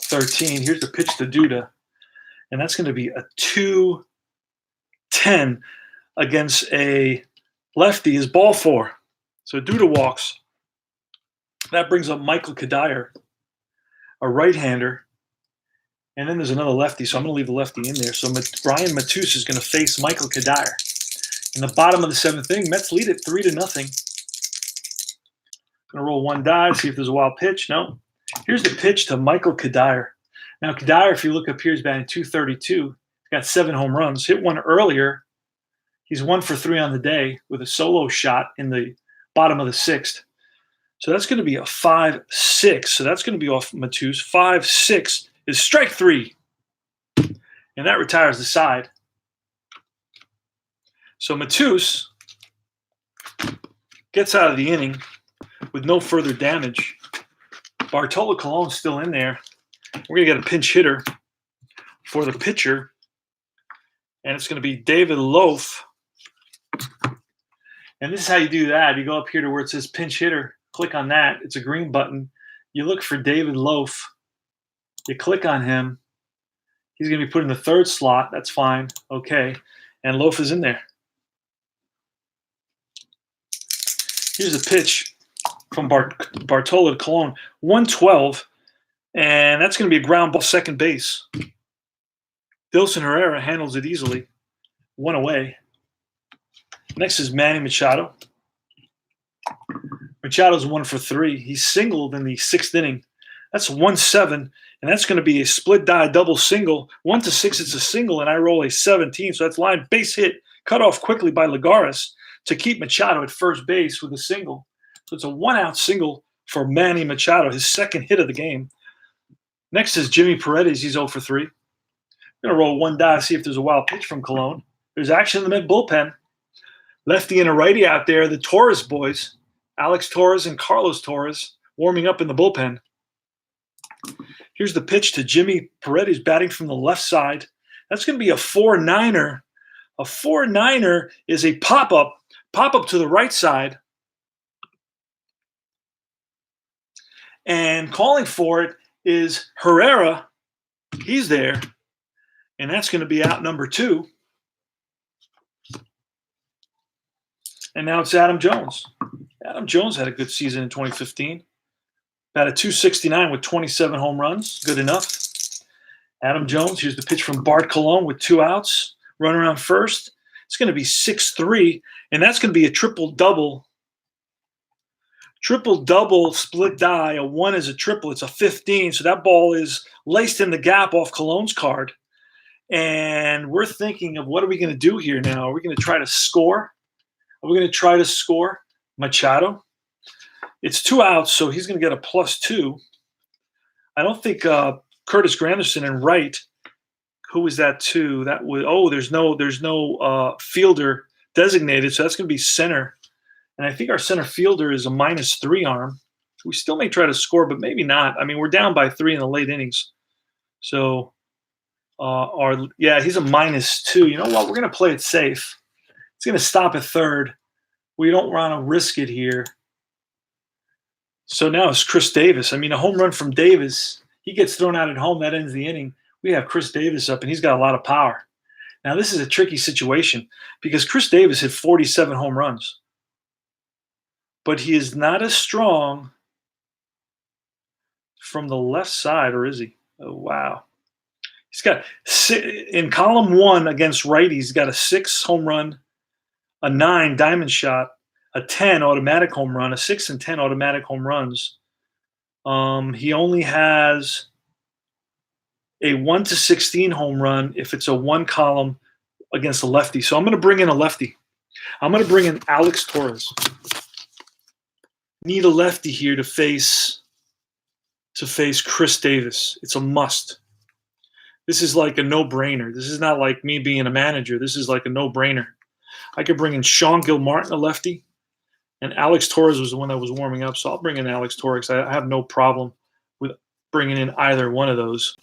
13. Here's the pitch to Duda, and that's going to be a 2-10 against a lefty is ball four. So Duda walks. That brings up Michael Kadire, a right-hander. And then there's another lefty, so I'm going to leave the lefty in there. So Brian Matus is going to face Michael Kadire. In the bottom of the seventh inning, Mets lead it 3-0. Going to roll one die, see if there's a wild pitch. No. Here's the pitch to Michael Kadire. Now, Kadire, if you look up here, is batting .232. He's got 7 home runs. Hit one earlier. He's 1 for 3 on the day with a solo shot in the bottom of the sixth. So that's going to be a 5-6. So that's going to be off Matus. 5-6 is strike 3. And that retires the side. So Matus gets out of the inning with no further damage. Bartolo Colon's still in there. We're going to get a pinch hitter for the pitcher. And it's going to be David Loaf. And this is how you do that. You go up here to where it says pinch hitter. Click on that. It's a green button. You look for David Loaf. You click on him. He's going to be put in the third slot. That's fine. Okay. And Loaf is in there. Here's the pitch from Bartolo Colon. 112. And that's going to be a ground ball second base. Dilson Herrera handles it easily. 1 away. Next is Manny Machado. Machado's 1 for 3. He's singled in the 6th inning. That's 1-7, and that's going to be a split die double single. 1 to 6, it's a single, and I roll a 17. So that's line base hit, cut off quickly by Lagares to keep Machado at first base with a single. So it's a 1-out single for Manny Machado, his second hit of the game. Next is Jimmy Paredes. He's 0 for 3. I'm going to roll one die, see if there's a wild pitch from Colon. There's action in the mid bullpen. Lefty and a righty out there, the Torres boys, Alex Torres and Carlos Torres, warming up in the bullpen. Here's the pitch to Jimmy Paredes batting from the left side. That's going to be a 4-9er. A 4-9er is a pop-up to the right side. And calling for it is Herrera. He's there. And that's going to be out number 2. And now it's Adam Jones. Adam Jones had a good season in 2015. Batted .269 with 27 home runs. Good enough. Adam Jones, here's the pitch from Bart Colon with 2 outs. Run around first. It's going to be 6-3, and that's going to be a triple-double. Triple-double split die. A 1 is a triple. It's a 15, so that ball is laced in the gap off Colon's card. And we're thinking of what are we going to do here now? Are we going to try to score? Are we going to try to score Machado? It's 2 outs, so he's going to get a +2. I don't think Curtis Granderson and right. Who was that to? That was there's no fielder designated, so that's going to be center. And I think our center fielder is a -3 arm. We still may try to score, but maybe not. I mean, we're down by 3 in the late innings, so he's a -2. You know what? We're going to play it safe. It's going to stop at third. We don't want to risk it here. So now it's Chris Davis. I mean, a home run from Davis. He gets thrown out at home. That ends the inning. We have Chris Davis up, and he's got a lot of power. Now, this is a tricky situation because Chris Davis hit 47 home runs. But he is not as strong from the left side, or is he? Oh, wow. He's got, in column 1 against righties, he's got a 6 home run, a 9 diamond shot, a 10 automatic home run, a 6 and 10 automatic home runs. He only has a 1 to 16 home run if it's a 1 column against a lefty. So I'm going to bring in a lefty. I'm going to bring in Alex Torres. Need a lefty here to face Chris Davis. It's a must. This is like a no-brainer. This is not like me being a manager. This is like a no-brainer. I could bring in Sean Gilmartin, a lefty, and Alex Torres was the one that was warming up, so I'll bring in Alex Torres. I have no problem with bringing in either one of those.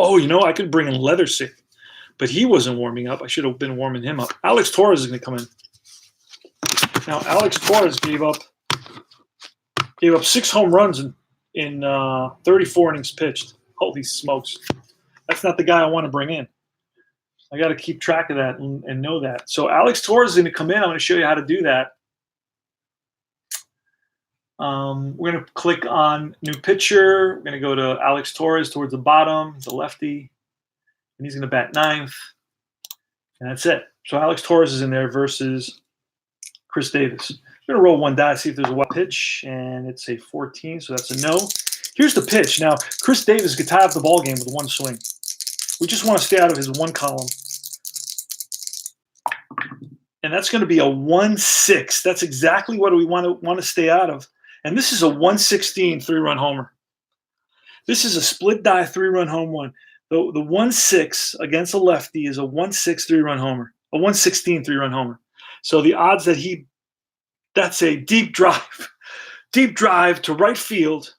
Oh, I could bring in Leathersick, but he wasn't warming up. I should have been warming him up. Alex Torres is going to come in. Now, Alex Torres gave up 6 home runs in 34 innings pitched. Holy smokes. That's not the guy I want to bring in. I got to keep track of that and know that. So Alex Torres is going to come in. I'm going to show you how to do that. We're going to click on new pitcher. We're going to go to Alex Torres towards the bottom. He's a lefty, and he's going to bat 9th. And that's it. So Alex Torres is in there versus Chris Davis. I'm going to roll one die, see if there's a wild pitch, and it's a 14, so that's a no. Here's the pitch. Now, Chris Davis could tie up the ball game with one swing. We just want to stay out of his one column. And that's going to be a 1-6. That's exactly what we want to stay out of. And this is a 116 3-run homer. This is a split die 3-run home run. The 1-6 against a lefty is a 1-6 3-run homer, a 116 3-run homer. So the odds that that's a deep drive to right field.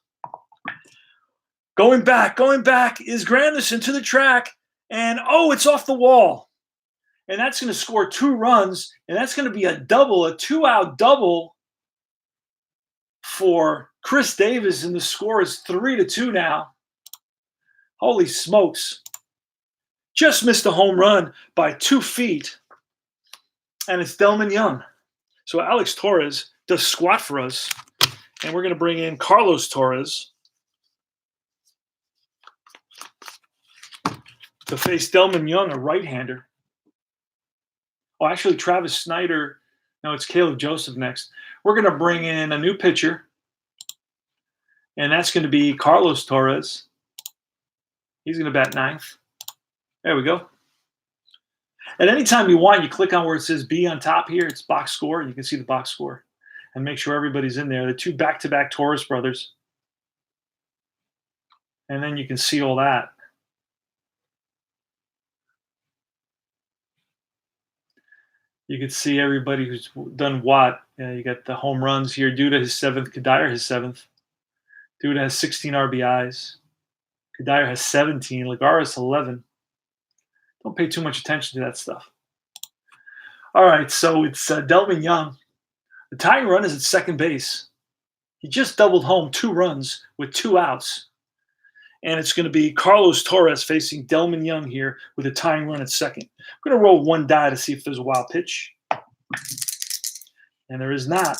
Going back is Granderson to the track, and it's off the wall. And that's going to score 2 runs, and that's going to be a 2-out double for Chris Davis, and the score is 3-2 now. Holy smokes. Just missed a home run by 2 feet, and it's Delman Young. So Alex Torres does squat for us, and we're going to bring in Carlos Torres to face Delman Young, a right-hander. Oh, actually, Travis Snyder. No, it's Caleb Joseph next. We're going to bring in a new pitcher, and that's going to be Carlos Torres. He's going to bat 9th. There we go. At any time you want, you click on where it says B on top here. It's box score. You can see the box score and make sure everybody's in there. The 2 back-to-back Torres brothers. And then you can see all that. You can see everybody who's done what. You got the home runs here. Duda his 7th. Kadire his 7th. Duda has 16 RBIs. Kadire has 17. Lagares 11. Don't pay too much attention to that stuff. All right, so it's Delman Young. The tying run is at second base. He just doubled home 2 runs with 2 outs. And it's going to be Carlos Torres facing Delman Young here with a tying run at second. I'm going to roll one die to see if there's a wild pitch. And there is not.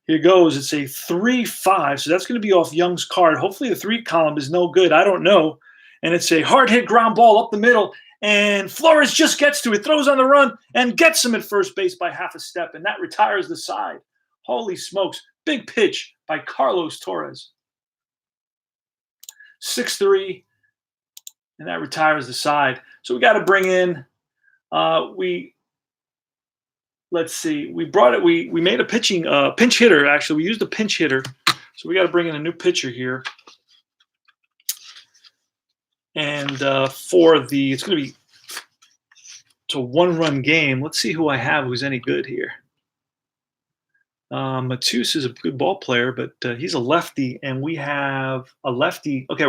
Here goes. It's a 3-5. So that's going to be off Young's card. Hopefully the 3 column is no good. I don't know. And it's a hard hit ground ball up the middle. And Flores just gets to it, throws on the run, and gets him at first base by half a step. And that retires the side. Holy smokes. Big pitch by Carlos Torres. 6-3. And that retires the side. So we got to bring in, let's see. We brought it. We made a pinch hitter, actually. We used a pinch hitter. So we got to bring in a new pitcher here. And it's going to be a 1-run game. Let's see who I have who's any good here. Matus is a good ball player, but he's a lefty, and we have a lefty. Okay,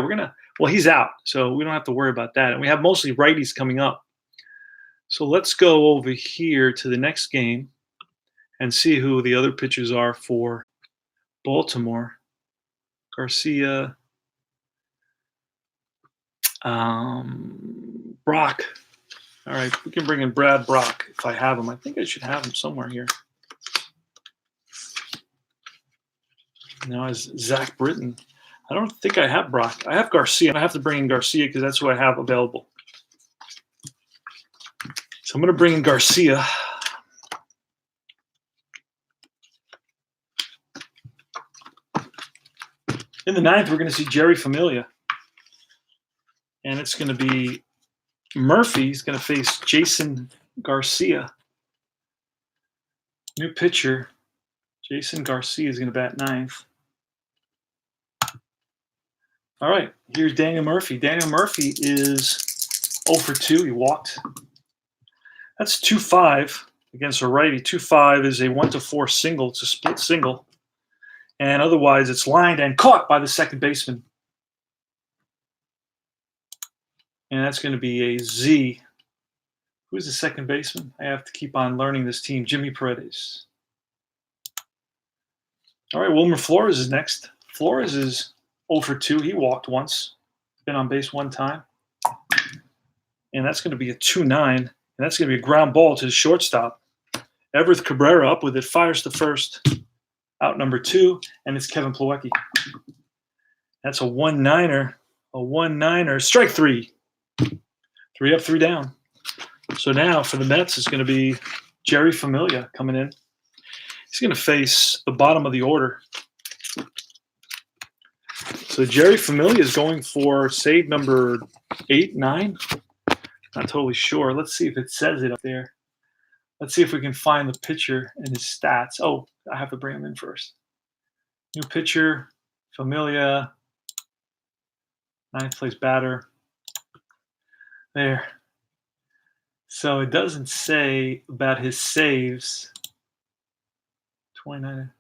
he's out, so we don't have to worry about that. And we have mostly righties coming up. So let's go over here to the next game and see who the other pitchers are for Baltimore. Garcia. Brock. All right, we can bring in Brad Brock if I have him. I think I should have him somewhere here. Now as Zach Britton. I don't think I have Brock. I have Garcia, and I have to bring in Garcia because that's who I have available. So I'm going to bring in Garcia. In the 9th, we're going to see Jerry Familia. And it's going to be Murphy. He's going to face Jason Garcia. New pitcher. Jason Garcia is going to bat 9th. All right, here's Daniel Murphy. Daniel Murphy is 0 for 2. He walked. That's 2-5 against a righty. 2-5 is a 1-4 single. It's a split single. And otherwise, it's lined and caught by the second baseman. And that's going to be a Z. Who's the second baseman? I have to keep on learning this team. Jimmy Paredes. All right, Wilmer Flores is next. Flores is 0 for 2. He walked once, been on base one time. And that's going to be a 2-9. And that's going to be a ground ball to the shortstop. Everett Cabrera up with it, fires to first. Out number 2, and it's Kevin Plawecki. That's a 1-9er. A 1-9er. Strike 3. 3 up, 3 down. So now for the Mets, it's going to be Jerry Familia coming in. He's going to face the bottom of the order. So Jerry Familia is going for save number 8, 9. Not totally sure. Let's see if it says it up there. Let's see if we can find the pitcher and his stats. Oh, I have to bring him in first. New pitcher, Familia, 9th place batter. There. So it doesn't say about his saves. 29.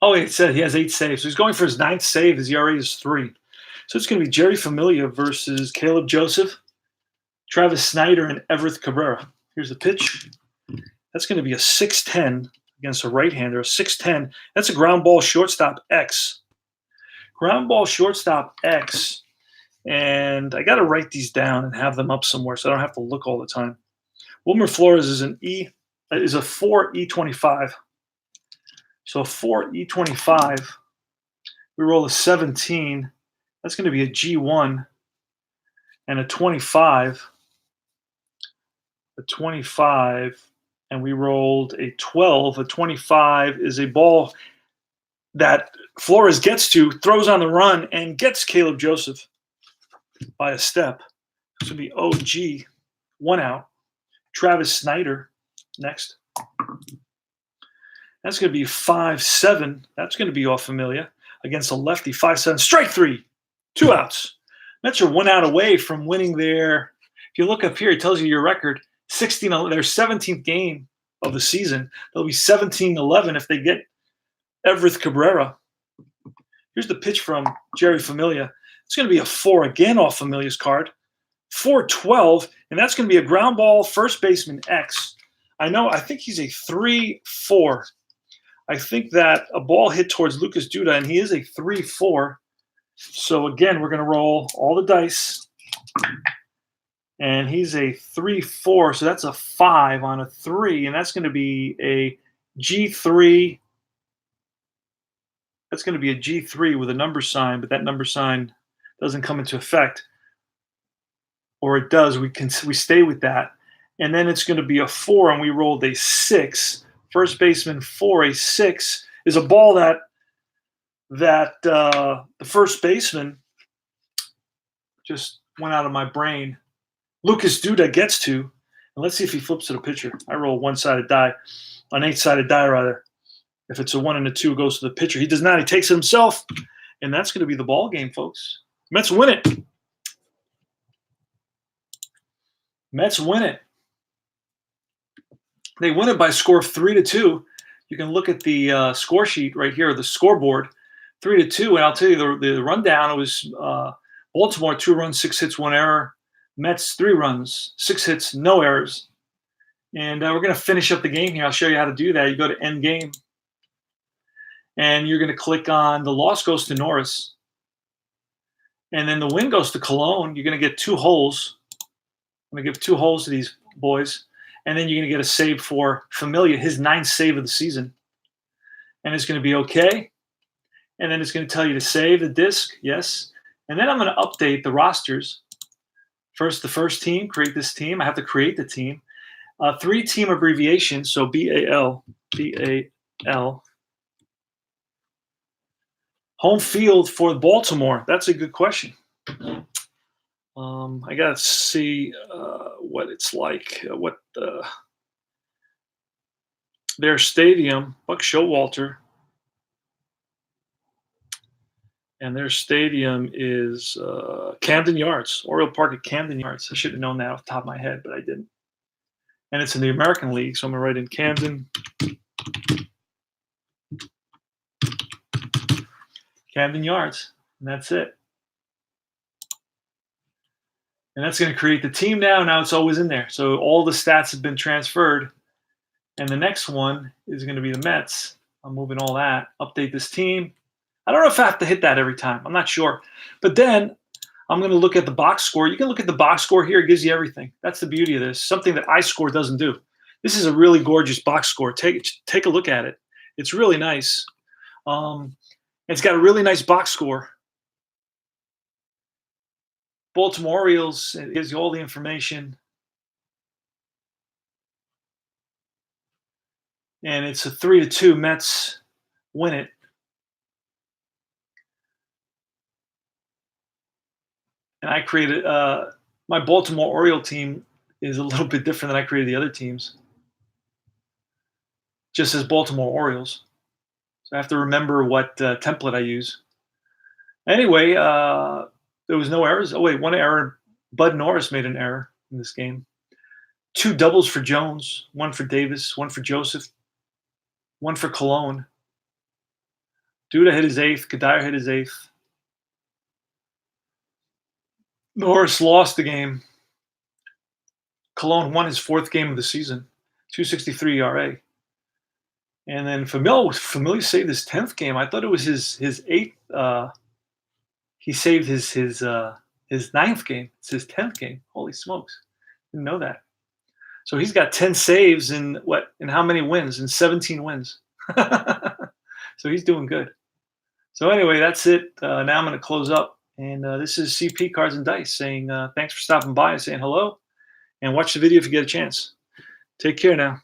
Oh, it said he has 8 saves. So he's going for his 9th save. His ERA is 3. So it's going to be Jerry Familia versus Caleb Joseph, Travis Snyder, and Everett Cabrera. Here's the pitch. That's going to be a 6-10 against a right-hander. A 6-10. That's a ground ball shortstop X. Ground ball shortstop X. And I got to write these down and have them up somewhere so I don't have to look all the time. Wilmer Flores is a 4 E25. So a 4 E25. We roll a 17. That's going to be a G1 and a 25. A 25, and we rolled a 12. A 25 is a ball that Flores gets to, throws on the run, and gets Caleb Joseph by a step. This would be OG, 1 out. Travis Snyder next. That's going to be 5-7. That's going to be off Familia against a lefty. 5-7. Strike 3. 2 outs. Mets are 1 out away from winning their. If you look up here, it tells you your record. 16. Their 17th game of the season. They'll be 17-11 if they get Everett Cabrera. Here's the pitch from Jerry Familia. It's going to be a 4 again off Familia's card. 4-12, and that's going to be a ground ball first baseman X. I think he's a 3-4. I think that a ball hit towards Lucas Duda, and he is a 3-4. So again, we're going to roll all the dice. And he's a 3-4, so that's a 5 on a 3, and that's going to be a G3. That's going to be a G3 with a number sign, but that number sign doesn't come into effect. Or it does. We stay with that. And then it's going to be a 4, and we rolled a 6. First baseman 4, a 6 is a ball that the first baseman just went out of my brain. Lucas Duda gets to, and let's see if he flips to the pitcher. I roll an 8-sided die rather. If it's a 1 and a 2, it goes to the pitcher. He does not. He takes it himself, and that's going to be the ball game, folks. Mets win it. Mets win it. They win it by a score of 3-2. You can look at the score sheet right here, the scoreboard, 3-2. And I'll tell you the rundown. It was Baltimore 2 runs, 6 hits, 1 error. Mets 3 runs, 6 hits, no errors. And we're going to finish up the game here. I'll show you how to do that. You go to end game, and you're going to click on the loss goes to Norris, and then the win goes to Cologne. You're going to get 2 holes. I'm going to give 2 holes to these boys, and then you're going to get a save for Familia, his 9th save of the season. And it's going to be okay. And then it's going to tell you to save the disc, yes. And then I'm going to update the rosters. First, the first team, create this team. I have to create the team. 3-team abbreviation, so BAL. Home field for Baltimore. That's a good question. I got to see what it's like, their stadium, Buck Showalter. And their stadium is Camden Yards, Oriole Park at Camden Yards. I should have known that off the top of my head, but I didn't. And it's in the American League, so I'm going to write in Camden. Camden Yards, and that's it. And that's going to create the team now. Now it's always in there. So all the stats have been transferred. And the next one is going to be the Mets. I'm moving all that. Update this team. I don't know if I have to hit that every time. I'm not sure. But then I'm going to look at the box score. You can look at the box score here. It gives you everything. That's the beauty of this. Something that iScore doesn't do. This is a really gorgeous box score. Take a look at it. It's really nice. It's got a really nice box score. Baltimore Orioles, it gives you all the information. And it's a 3-2. Mets win it. And I created my Baltimore Oriole team is a little bit different than I created the other teams. Just as Baltimore Orioles. So I have to remember what template I use. Anyway, there was no errors. Oh, wait, one error. Bud Norris made an error in this game. 2 doubles for Jones, 1 for Davis, 1 for Joseph, 1 for Cologne. Duda hit his 8th. Kadire hit his 8th. Norris lost the game. Cologne won his 4th game of the season, 2.63 ERA. And then Familia saved his 10th game. I thought it was his 8th. He saved his 9th game. It's his 10th game. Holy smokes! Didn't know that. So he's got 10 saves in what? In how many wins? In 17 wins. So he's doing good. So anyway, that's it. Now I'm going to close up. And this is CP Cards and Dice saying thanks for stopping by and saying hello. And watch the video if you get a chance. Take care now.